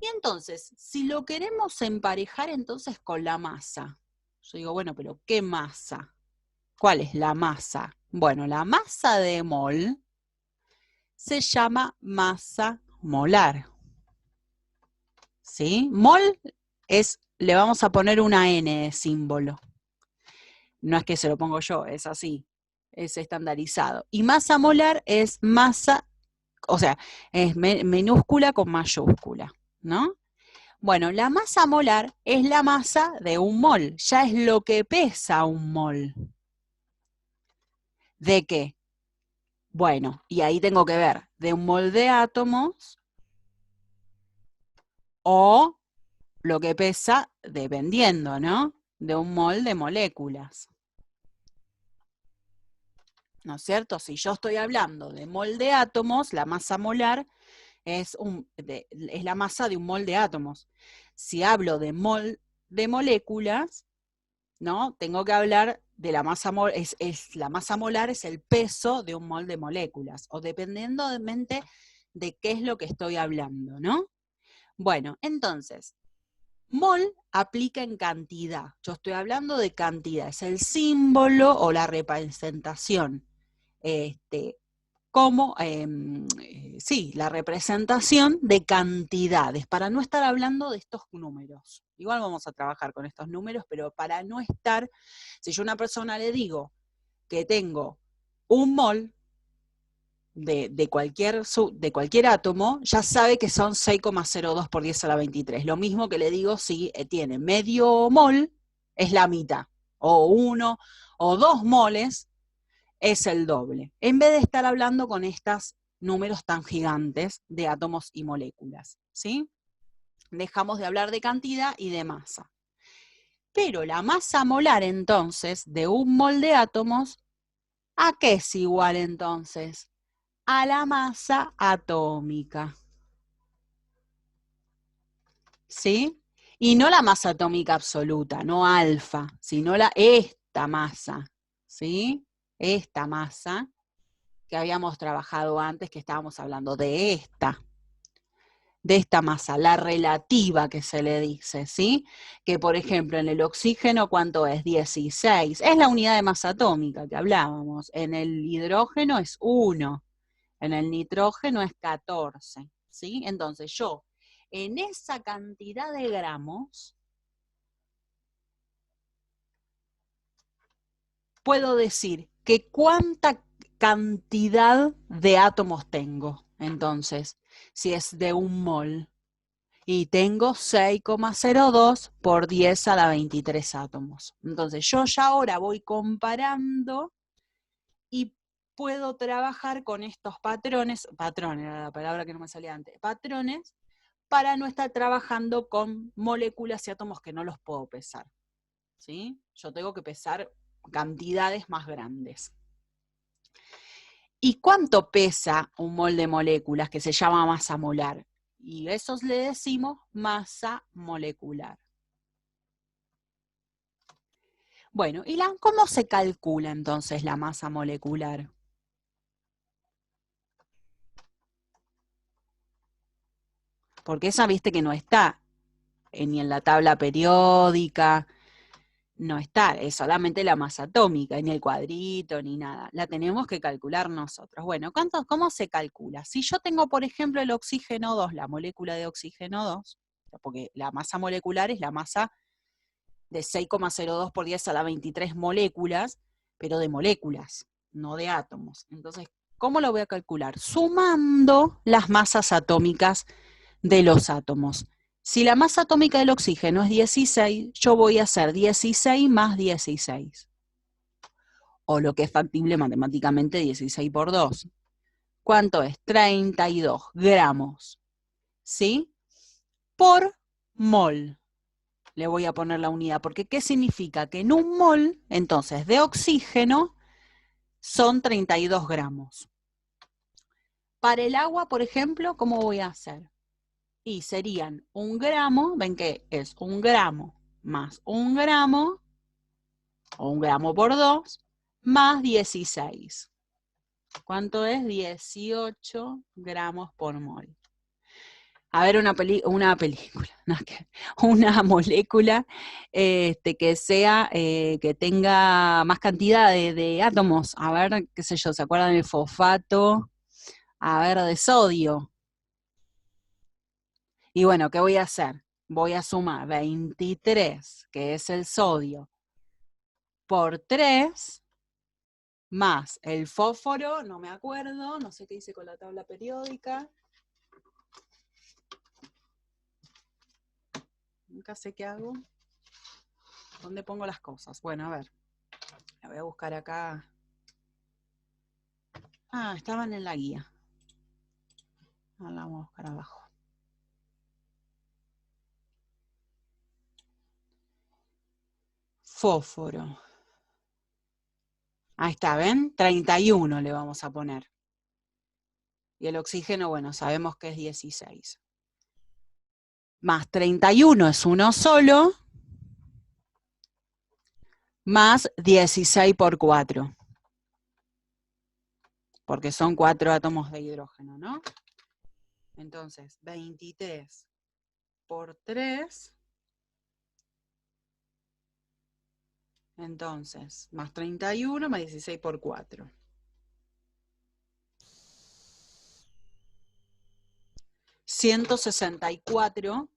Y entonces, si lo queremos emparejar entonces con la masa, yo digo, bueno, pero ¿qué masa? ¿Cuál es la masa? Bueno, la masa de mol se llama masa molar. ¿Sí? Mol es, le vamos a poner una N de símbolo. No es que se lo pongo yo, es así, es estandarizado. Y masa molar es masa, o sea, es minúscula con mayúscula, ¿no? Bueno, la masa molar es la masa de un mol, ya es lo que pesa un mol. ¿De qué? Bueno, y ahí tengo que ver, de un mol de átomos o lo que pesa, dependiendo, ¿no? De un mol de moléculas. ¿No es cierto? Si yo estoy hablando de mol de átomos, la masa molar es la masa de un mol de átomos. Si hablo de mol de moléculas, ¿no? Tengo que hablar de la masa molar, la masa molar es el peso de un mol de moléculas, o dependiendo de qué es lo que estoy hablando, ¿no? Bueno, entonces, mol aplica en cantidad. Yo estoy hablando de cantidad, es el símbolo o la representación. Como, sí, la representación de cantidades, para no estar hablando de estos números. Igual vamos a trabajar con estos números, pero para no estar, si yo a una persona le digo que tengo un mol de cualquier átomo, ya sabe que son 6,02 por 10 a la 23. Lo mismo que le digo si tiene medio mol, es la mitad, o 1 o 2 moles, es el doble, en vez de estar hablando con estos números tan gigantes de átomos y moléculas, ¿sí? Dejamos de hablar de cantidad y de masa. Pero la masa molar, entonces, de un mol de átomos, ¿a qué es igual entonces? A la masa atómica, ¿sí? Y no la masa atómica absoluta, no alfa, sino esta masa, ¿sí? Esta masa que habíamos trabajado antes, que estábamos hablando de esta masa, la relativa que se le dice, ¿sí? Que por ejemplo en el oxígeno, ¿cuánto es? 16. Es la unidad de masa atómica que hablábamos. En el hidrógeno es 1. En el nitrógeno es 14. ¿Sí? Entonces yo, en esa cantidad de gramos, puedo decir que cuánta cantidad de átomos tengo. Entonces, si es de 1 mol y tengo 6,02 por 10 a la 23 átomos. Entonces, yo ya ahora voy comparando y puedo trabajar con estos patrones era la palabra que no me salía antes, patrones, para no estar trabajando con moléculas y átomos que no los puedo pesar. ¿Sí? Yo tengo que pesar cantidades más grandes. ¿Y cuánto pesa 1 mol de moléculas, que se llama masa molar? Y eso le decimos masa molecular. Bueno, ¿y cómo se calcula entonces la masa molecular? Porque esa viste que no está ni en la tabla periódica, no está, es solamente la masa atómica, ni el cuadrito, ni nada. La tenemos que calcular nosotros. Bueno, ¿cómo se calcula? Si yo tengo, por ejemplo, el oxígeno 2, la molécula de oxígeno 2, porque la masa molecular es la masa de 6,02 por 10 a la 23 moléculas, pero de moléculas, no de átomos. Entonces, ¿cómo lo voy a calcular? Sumando las masas atómicas de los átomos. Si la masa atómica del oxígeno es 16, yo voy a hacer 16 más 16. O lo que es factible matemáticamente, 16 por 2. ¿Cuánto es? 32 gramos. ¿Sí? Por mol. Le voy a poner la unidad, porque ¿qué significa? Que en 1 mol, entonces, de oxígeno, son 32 gramos. Para el agua, por ejemplo, ¿cómo voy a hacer? Y serían 1 gramo, ven que es 1 gramo más 1 gramo, o 1 gramo por 2, más 16. ¿Cuánto es? 18 gramos por mol. A ver, una película, no, una molécula que sea, que tenga más cantidad de átomos. A ver, qué sé yo, ¿se acuerdan del fosfato? A ver, de sodio. Y bueno, ¿qué voy a hacer? Voy a sumar 23, que es el sodio, por 3, más el fósforo, no me acuerdo, no sé qué hice con la tabla periódica. Nunca sé qué hago. ¿Dónde pongo las cosas? Bueno, a ver. La voy a buscar acá. Ah, estaban en la guía. Ahora la vamos a buscar abajo. Fósforo. Ahí está, ¿ven? 31 le vamos a poner. Y el oxígeno, bueno, sabemos que es 16. Más 31 es uno solo, más 16 por 4. Porque son 4 átomos de hidrógeno, ¿no? Entonces, 23 por 3. Entonces, más 31 más 16 por 4. 164.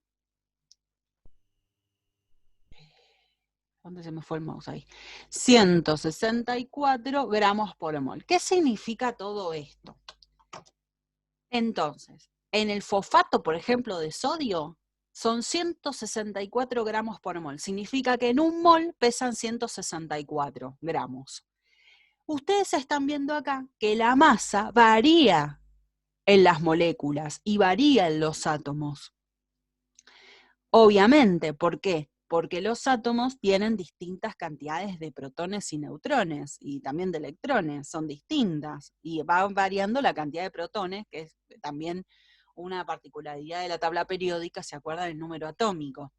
¿Dónde se me fue el mouse ahí? 164 gramos por mol. ¿Qué significa todo esto? Entonces, en el fosfato, por ejemplo, de sodio, son 164 gramos por mol. Significa que en 1 mol pesan 164 gramos. Ustedes están viendo acá que la masa varía en las moléculas y varía en los átomos. Obviamente, ¿por qué? Porque los átomos tienen distintas cantidades de protones y neutrones, y también de electrones, son distintas, y va variando la cantidad de protones, que es también una particularidad de la tabla periódica, ¿se acuerdan del número atómico?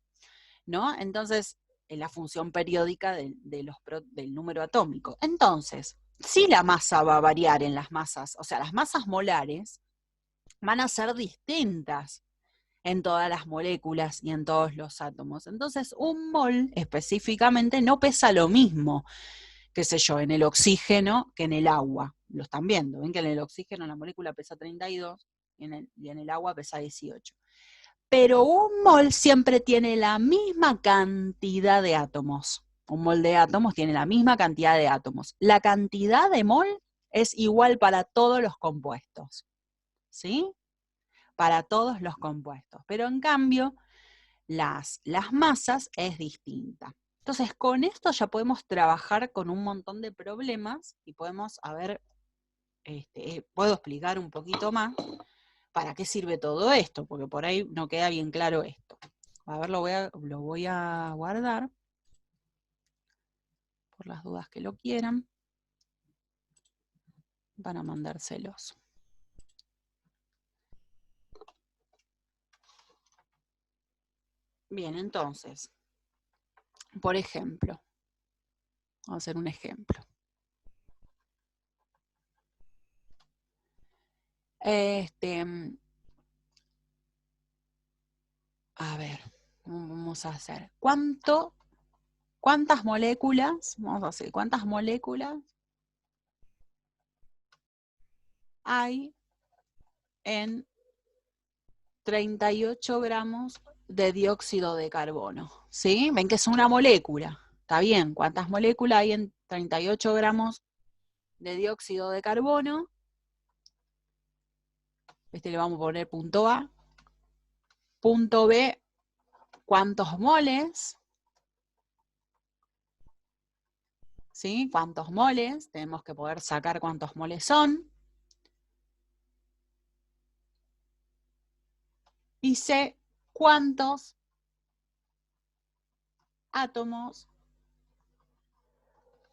¿No? Entonces, es la función periódica del número atómico. Entonces, si la masa va a variar en las masas, o sea, las masas molares van a ser distintas en todas las moléculas y en todos los átomos. Entonces, 1 mol específicamente no pesa lo mismo, qué sé yo, en el oxígeno que en el agua. Lo están viendo, ven que en el oxígeno la molécula pesa 32 y en el agua pesa 18. Pero 1 mol siempre tiene la misma cantidad de átomos. Un mol de átomos tiene la misma cantidad de átomos. La cantidad de mol es igual para todos los compuestos, ¿sí? Para todos los compuestos. Pero en cambio, las masas es distinta. Entonces, con esto ya podemos trabajar con un montón de problemas y podemos, puedo explicar un poquito más para qué sirve todo esto, porque por ahí no queda bien claro esto. A ver, lo voy a guardar, por las dudas que lo quieran, para mandárselos. Bien, entonces, por ejemplo, vamos a hacer un ejemplo. A ver, vamos a hacer. ¿Cuántas moléculas? Vamos a hacer, ¿cuántas moléculas hay en 38 gramos de dióxido de carbono? ¿Sí? Ven que es una molécula. Está bien, ¿cuántas moléculas hay en 38 gramos de dióxido de carbono? Le vamos a poner punto A. Punto B, ¿cuántos moles? ¿Sí? ¿Cuántos moles? Tenemos que poder sacar cuántos moles son. Y C, ¿cuántos átomos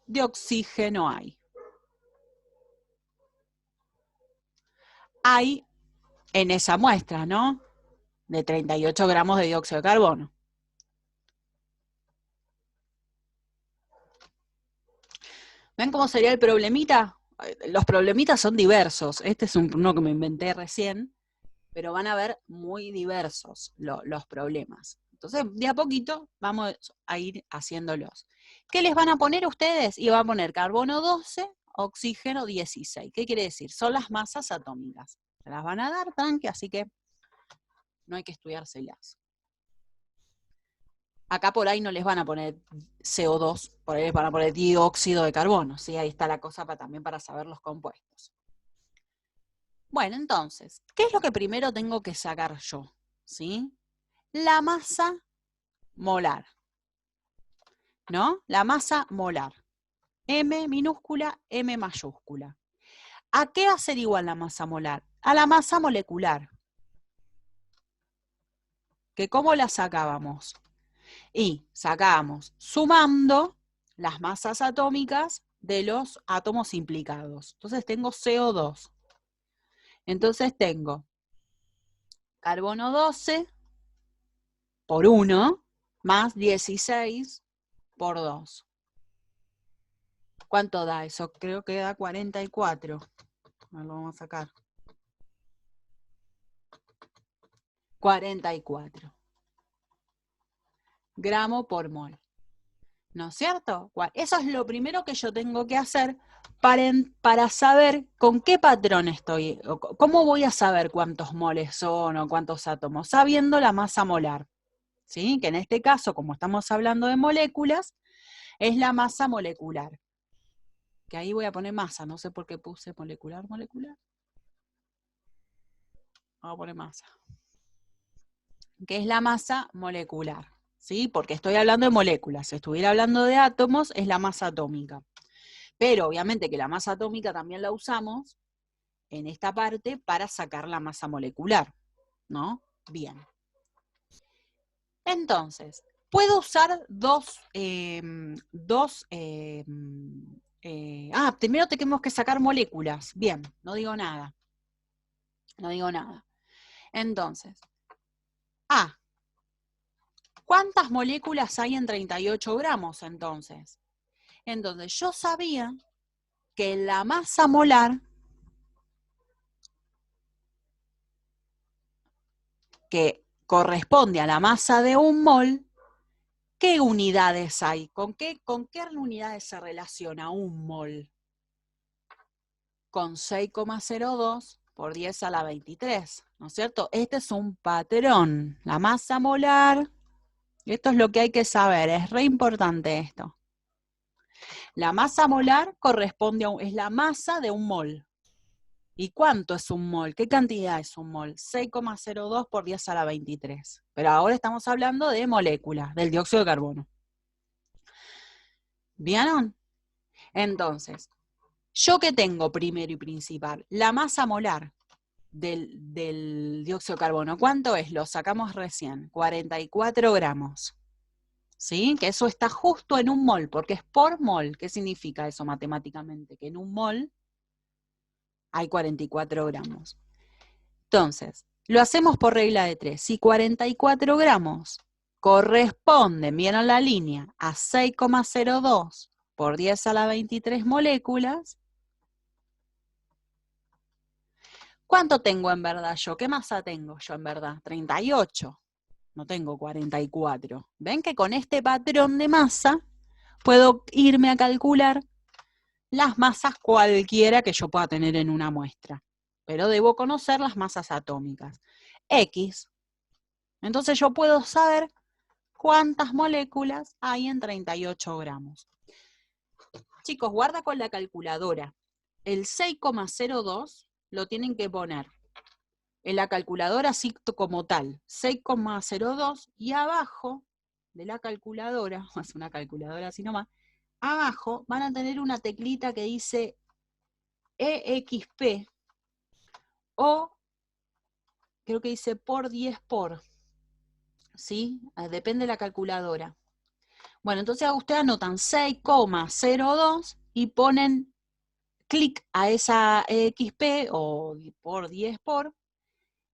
de oxígeno hay? Hay en esa muestra, ¿no? De 38 gramos de dióxido de carbono. ¿Ven cómo sería el problemita? Los problemitas son diversos. Este es uno que me inventé recién, pero van a ver muy diversos los problemas. Entonces, de a poquito vamos a ir haciéndolos. ¿Qué les van a poner ustedes? Y van a poner carbono 12, oxígeno 16. ¿Qué quiere decir? Son las masas atómicas. Se las van a dar, tranqui, así que no hay que estudiárselas. Acá por ahí no les van a poner CO2, por ahí les van a poner dióxido de carbono, ¿sí? Ahí está la cosa también para saber los compuestos. Bueno, entonces, ¿qué es lo que primero tengo que sacar yo? ¿Sí? La masa molar, ¿no? La masa molar. M minúscula, M mayúscula. ¿A qué va a ser igual la masa molar? A la masa molecular. ¿Que cómo la sacábamos? Y sacábamos sumando las masas atómicas de los átomos implicados. Entonces tengo CO2. Entonces tengo carbono 12 por 1 más 16 por 2. ¿Cuánto da eso? Creo que da 44. Lo vamos a sacar. 44 gramos por mol. ¿No es cierto? Eso es lo primero que yo tengo que hacer para saber con qué patrón estoy, o cómo voy a saber cuántos moles son o cuántos átomos, sabiendo la masa molar. ¿Sí? Que en este caso, como estamos hablando de moléculas, es la masa molecular. Que ahí voy a poner masa, no sé por qué puse molecular. Vamos a poner masa. Que es la masa molecular. ¿Sí? Porque estoy hablando de moléculas. Si estuviera hablando de átomos, es la masa atómica. Pero obviamente que la masa atómica también la usamos en esta parte para sacar la masa molecular, ¿no? Bien. Entonces, puedo usar primero tenemos que sacar moléculas. Bien, no digo nada. No digo nada. Entonces, ¿cuántas moléculas hay en 38 gramos entonces? Entonces, yo sabía que la masa molar, que corresponde a la masa de un mol, ¿qué unidades hay? ¿Con qué unidades se relaciona un mol? Con 6,02 por 10 a la 23, ¿no es cierto? Este es un patrón. La masa molar, esto es lo que hay que saber, es re importante esto. La masa molar corresponde es la masa de un mol. ¿Y cuánto es un mol? ¿Qué cantidad es un mol? 6,02 por 10 a la 23. Pero ahora estamos hablando de moléculas, del dióxido de carbono. ¿Vieron? Entonces, ¿yo qué tengo primero y principal? La masa molar del dióxido de carbono. ¿Cuánto es? Lo sacamos recién. 44 gramos. ¿Sí? Que eso está justo en un mol, porque es por mol. ¿Qué significa eso matemáticamente? Que en un mol hay 44 gramos. Entonces, lo hacemos por regla de 3. Si 44 gramos corresponden, ¿vieron la línea? A 6,02 por 10 a la 23 moléculas, ¿cuánto tengo en verdad yo? ¿Qué masa tengo yo en verdad? 38. No tengo 44. ¿Ven que con este patrón de masa puedo irme a calcular las masas cualquiera que yo pueda tener en una muestra? Pero debo conocer las masas atómicas. X. Entonces yo puedo saber cuántas moléculas hay en 38 gramos. Chicos, guarda con la calculadora. El 6,02 lo tienen que poner en la calculadora así como tal. 6,02 y abajo de la calculadora, es una calculadora así nomás, abajo van a tener una teclita que dice EXP o creo que dice por 10 por. ¿Sí? Depende de la calculadora. Bueno, entonces ustedes anotan 6,02 y ponen clic a esa XP o por 10 por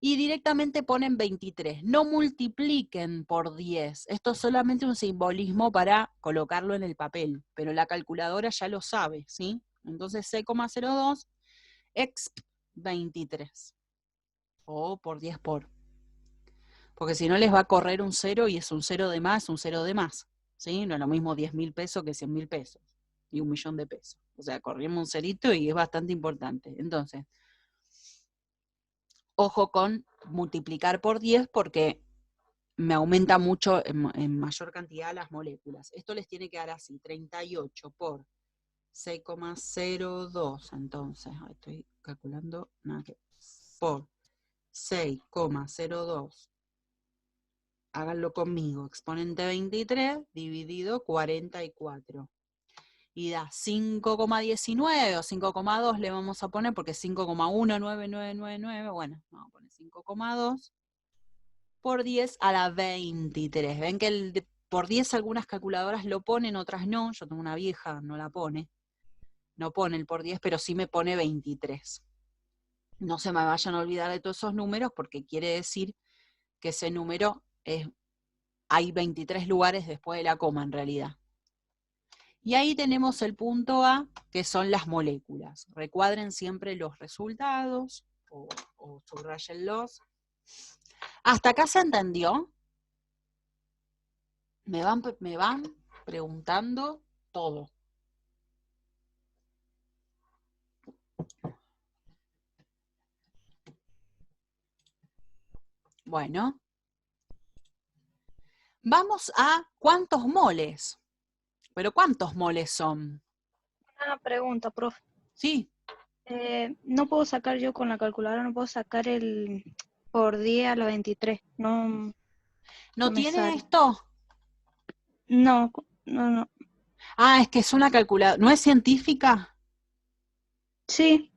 y directamente ponen 23. No multipliquen por 10. Esto es solamente un simbolismo para colocarlo en el papel, pero la calculadora ya lo sabe, ¿sí? Entonces 6,02 exp 23 o por 10 por. Porque si no les va a correr un 0 y es un 0 de más, un 0 de más. ¿Sí? No es lo mismo 10.000 pesos que 100.000 pesos y 1.000.000 de pesos. O sea, corrimos un cerito y es bastante importante. Entonces, ojo con multiplicar por 10 porque me aumenta mucho en mayor cantidad las moléculas. Esto les tiene que dar así, 38 por 6,02. Entonces, estoy calculando nada que por 6,02. Háganlo conmigo, exponente 23 dividido 44. Y da 5,19 o 5,2 le vamos a poner, porque 5,19999, bueno, vamos a poner 5,2 por 10 a la 23. Ven que por 10 algunas calculadoras lo ponen, otras no. Yo tengo una vieja, no la pone. No pone el por 10, pero sí me pone 23. No se me vayan a olvidar de todos esos números, porque quiere decir que ese número hay 23 lugares después de la coma en realidad. Y ahí tenemos el punto A, que son las moléculas. Recuadren siempre los resultados o subrayenlos. ¿Hasta acá se entendió? Me van preguntando todo. Bueno. Vamos a ¿cuántos moles? ¿Pero cuántos moles son? Una pregunta, profe. Sí. No puedo sacar yo con la calculadora, no puedo sacar el por 10 a la 23. No, ¿No no me tiene sale. esto? No, no, no. Ah, es que es una calculadora. ¿No es científica? Sí,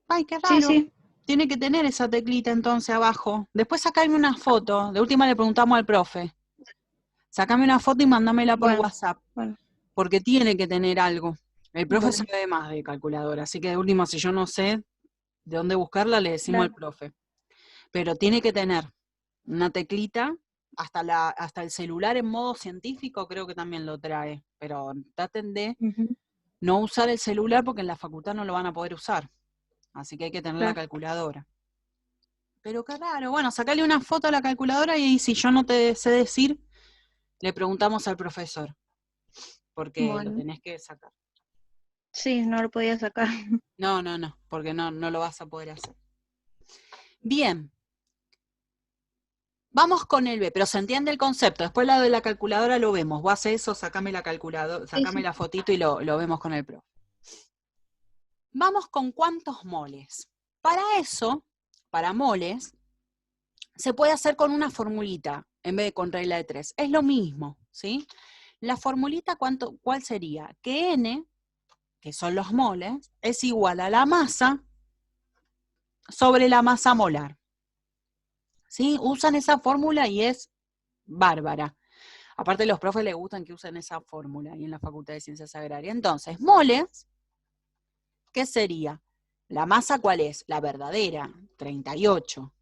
Ay, qué sí, raro. sí. Tiene que tener esa teclita entonces abajo. Después sacame una foto. De última le preguntamos al profe. Sacame una foto y mándamela por Bueno, WhatsApp. bueno, Porque tiene que tener algo. El profe bueno, sabe más de calculadora. Así que de última, si yo no sé de dónde buscarla, le decimos al claro. profe. Pero tiene que tener una teclita, hasta el celular en modo científico creo que también lo trae, pero traten de Ujú, no usar el celular porque en la facultad no lo van a poder usar, así que hay que tener la claro. calculadora. Pero qué raro, bueno, sacale una foto a la calculadora y si yo no te sé decir, le preguntamos al profesor, porque lo Bueno, tenés que sacar. sí, no lo podía sacar. No, porque no lo vas a poder hacer. Bien. Vamos con el B, pero se entiende el concepto. Después la de la calculadora lo vemos. Vos haces eso, sacame la calculadora, Sí, sacame sí. la fotito y lo vemos con el profe. Vamos con cuántos moles. Para eso, para moles, se puede hacer con una formulita en vez de con regla de 3. Es lo mismo, ¿sí? La formulita, ¿cuál sería? Que N, que son los moles, es igual a la masa sobre la masa molar. ¿Sí? Usan esa fórmula y es bárbara. Aparte, los profes les gustan que usen esa fórmula ahí en la Facultad de Ciencias Agrarias. Entonces, moles, ¿qué sería? ¿La masa cuál es? La verdadera, 38.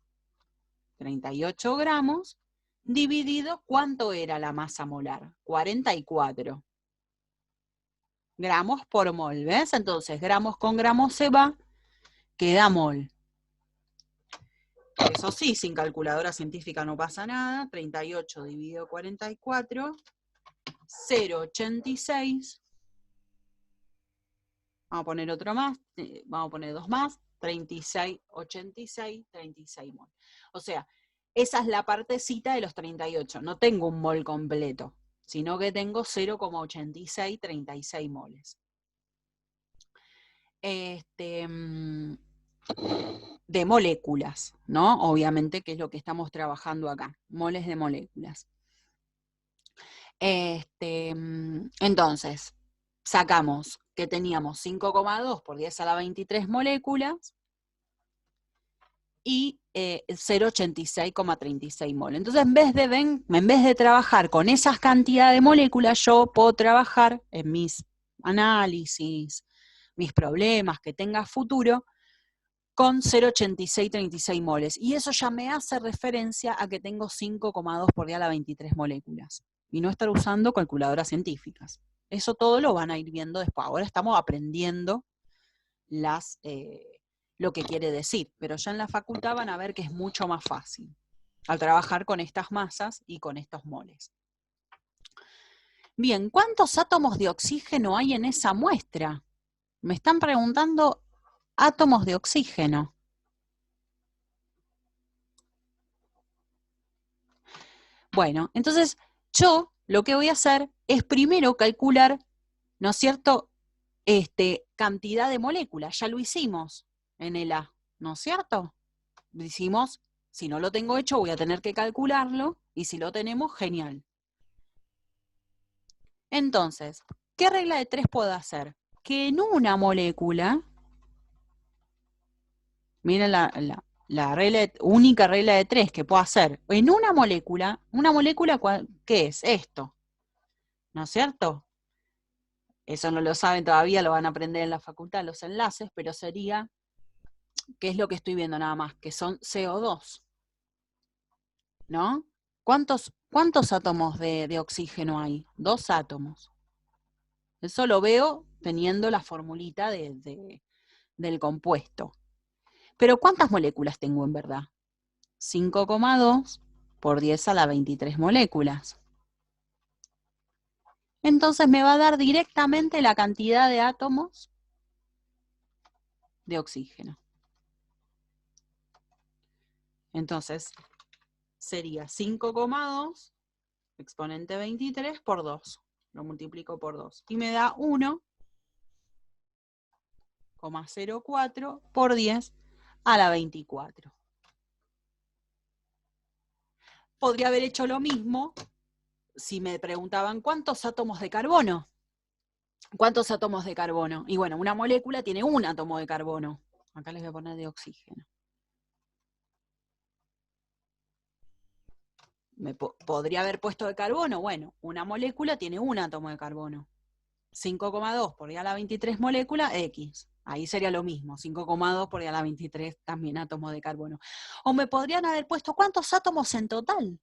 38 gramos, dividido, ¿cuánto era la masa molar? 44 gramos por mol, ¿ves? Entonces, gramos con gramos se va, queda mol. Eso sí, sin calculadora científica no pasa nada. 38 dividido 44, 0,86. Vamos a poner otro más, vamos a poner dos más, 36, 86, 36 mol. O sea, esa es la partecita de los 38. No tengo un mol completo, sino que tengo 0,86, 36 moles. De moléculas, ¿no? Obviamente, que es lo que estamos trabajando acá, moles de moléculas. Entonces, sacamos que teníamos 5,2 por 10 a la 23 moléculas y 0,86,36 mol. Entonces, en vez de trabajar con esas cantidades de moléculas, yo puedo trabajar en mis análisis, mis problemas que tenga futuro, con 0,8636 moles. Y eso ya me hace referencia a que tengo 5,2 por 10 a la 23 moléculas. Y no estar usando calculadoras científicas. Eso todo lo van a ir viendo después. Ahora estamos aprendiendo lo que quiere decir. Pero ya en la facultad van a ver que es mucho más fácil al trabajar con estas masas y con estos moles. Bien, ¿cuántos átomos de oxígeno hay en esa muestra? Me están preguntando átomos de oxígeno. Bueno, entonces yo lo que voy a hacer es primero calcular, ¿no es cierto?, cantidad de moléculas. Ya lo hicimos en el A, ¿no es cierto? Lo hicimos, si no lo tengo hecho voy a tener que calcularlo, y si lo tenemos, genial. Entonces, ¿qué regla de 3 puedo hacer? Que en una molécula, miren la única regla de 3 que puedo hacer, en una molécula, ¿qué es? Esto, ¿no es cierto? Eso no lo saben todavía, lo van a aprender en la facultad, los enlaces, pero sería, ¿qué es lo que estoy viendo nada más? Que son CO2, ¿no? ¿Cuántos átomos de oxígeno hay? 2 átomos. Eso lo veo teniendo la formulita del compuesto. Pero ¿cuántas moléculas tengo en verdad? 5,2 por 10 a la 23 moléculas. Entonces me va a dar directamente la cantidad de átomos de oxígeno. Entonces, sería 5,2 exponente 23 por 2. Lo multiplico por 2. Y me da 1,04 por 10 a la 24. Podría haber hecho lo mismo si me preguntaban ¿cuántos átomos de carbono? ¿Cuántos átomos de carbono? Y bueno, una molécula tiene un átomo de carbono. Acá les voy a poner de oxígeno. Podría haber puesto de carbono. Bueno, una molécula tiene un átomo de carbono. 5,2 por 10 a la 23 moléculas, X. Ahí sería lo mismo, 5,2 por 10 a la 23 también átomos de carbono. O me podrían haber puesto, ¿cuántos átomos en total?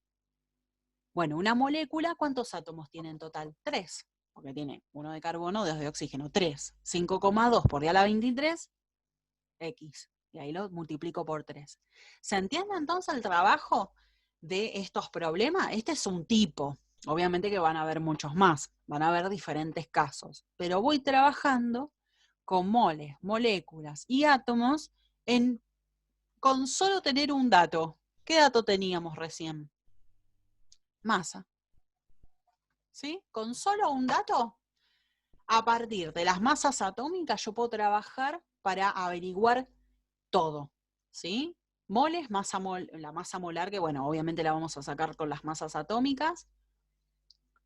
Bueno, una molécula, ¿cuántos átomos tiene en total? 3, porque tiene uno de carbono, 2 de oxígeno, 3. 5,2 por 10 a la 23, X. Y ahí lo multiplico por 3. ¿Se entiende entonces el trabajo de estos problemas? Este es un tipo. Obviamente que van a haber muchos más, van a haber diferentes casos, pero voy trabajando con moles, moléculas y átomos con solo tener un dato. ¿Qué dato teníamos recién? masa. ¿Sí? Con solo un dato, a partir de las masas atómicas yo puedo trabajar para averiguar todo. ¿Sí? Moles, la masa molar, que bueno, obviamente la vamos a sacar con las masas atómicas.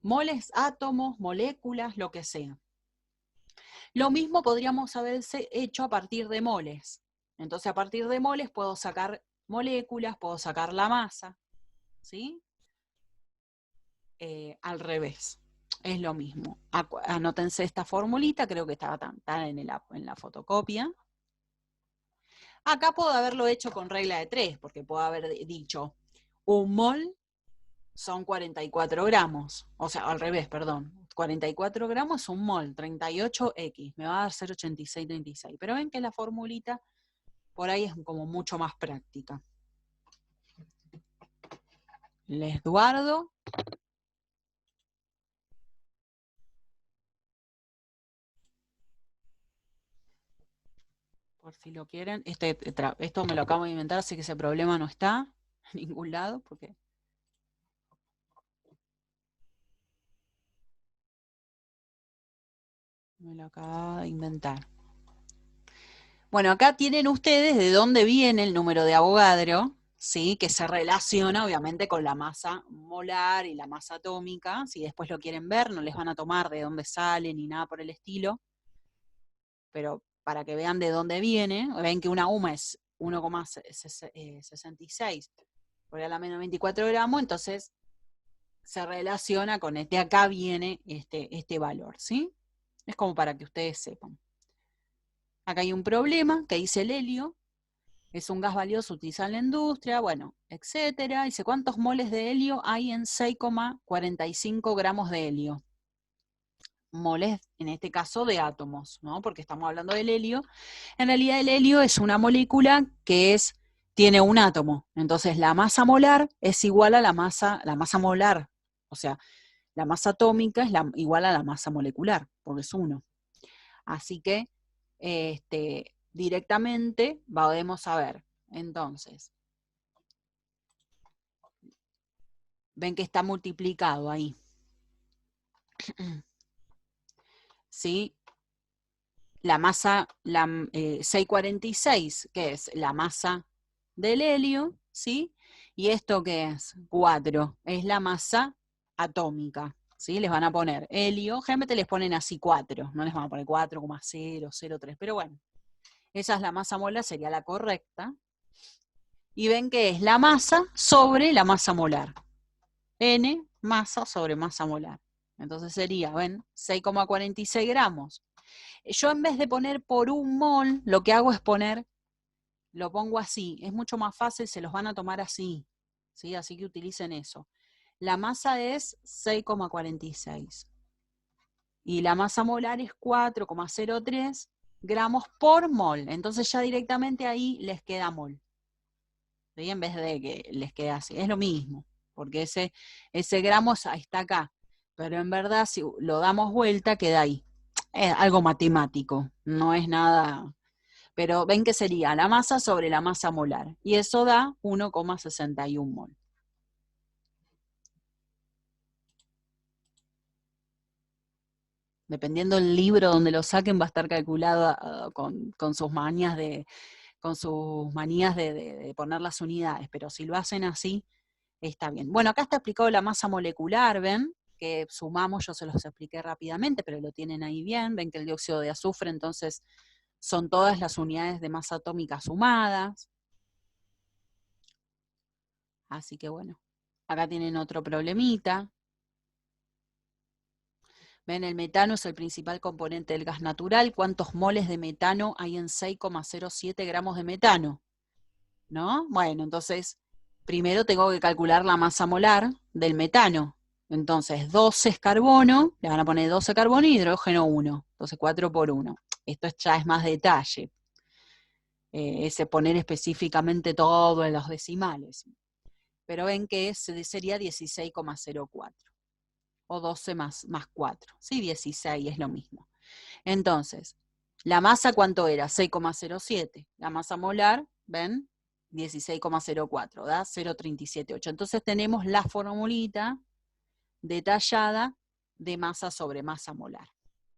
Moles, átomos, moléculas, lo que sea. Lo mismo podríamos haberse hecho a partir de moles. Entonces, a partir de moles puedo sacar moléculas, puedo sacar la masa. ¿Sí? Al revés. Es lo mismo. Anótense esta formulita, creo que está en la fotocopia. Acá puedo haberlo hecho con regla de 3, porque puedo haber dicho, un mol son 44 gramos. O sea, al revés, perdón. 44 gramos es un mol, 38x. Me va a dar 0,8636. Pero ven que la formulita por ahí es como mucho más práctica. Les guardo. Por si lo quieren. Esto me lo acabo de inventar, así que ese problema no está en ningún lado, porque me lo acabo de inventar. Bueno, acá tienen ustedes de dónde viene el número de Avogadro, ¿sí? Que se relaciona obviamente con la masa molar y la masa atómica. Si después lo quieren ver, no les van a tomar de dónde sale ni nada por el estilo. Pero para que vean de dónde viene, ven que una UMA es 1,66 por a la menos 24 gramos, entonces se relaciona con de acá viene este valor, ¿sí? Es como para que ustedes sepan. Acá hay un problema que dice el helio, es un gas valioso utilizado en la industria, bueno, etcétera. Dice, ¿cuántos moles de helio hay en 6,45 gramos de helio? Moles, en este caso, de átomos, ¿no? Porque estamos hablando del helio. En realidad el helio es una molécula que tiene un átomo. Entonces la masa molar es igual a la masa molar. O sea, la masa atómica es igual a la masa molecular, porque es 1. Así que directamente podemos saber. Entonces, ven que está multiplicado ahí. ¿Sí? La masa, 646, que es la masa del helio, ¿sí? Y esto que es 4, es la masa atómica, ¿sí? Les van a poner helio, generalmente les ponen así 4, no les van a poner 4,003, pero bueno, esa es la masa molar, sería la correcta. Y ven que es la masa sobre la masa molar. N masa sobre masa molar. Entonces sería, ven, 6,46 gramos. Yo en vez de poner por un mol, lo que hago es lo pongo así. Es mucho más fácil, se los van a tomar así. ¿Sí? Así que utilicen eso. La masa es 6,46. Y la masa molar es 4,03 gramos por mol. Entonces ya directamente ahí les queda mol. ¿Sí? En vez de que les quede así. Es lo mismo, porque ese gramo está acá. Pero en verdad, si lo damos vuelta, queda ahí. Es algo matemático, no es nada. Pero ven que sería la masa sobre la masa molar. Y eso da 1,61 mol. Dependiendo del libro donde lo saquen, va a estar calculado con sus manías de poner las unidades. Pero si lo hacen así, está bien. Bueno, acá está explicado la masa molecular, ¿ven? Que sumamos, yo se los expliqué rápidamente, pero lo tienen ahí bien. Ven que el dióxido de azufre, entonces, son todas las unidades de masa atómica sumadas. Así que bueno, acá tienen otro problemita. Ven, el metano es el principal componente del gas natural. ¿Cuántos moles de metano hay en 6,07 gramos de metano? ¿No? Bueno, entonces, primero tengo que calcular la masa molar del metano. Entonces, 12 es carbono, le van a poner 12 carbono y hidrógeno 1. Entonces, 4 por 1. Esto ya es más detalle. Ese poner específicamente todo en los decimales. Pero ven que sería 16,04. O 12 más 4. Sí, 16 es lo mismo. Entonces, ¿la masa cuánto era? 6,07. La masa molar, ¿ven? 16,04, da 0,378. Entonces tenemos la formulita detallada de masa sobre masa molar.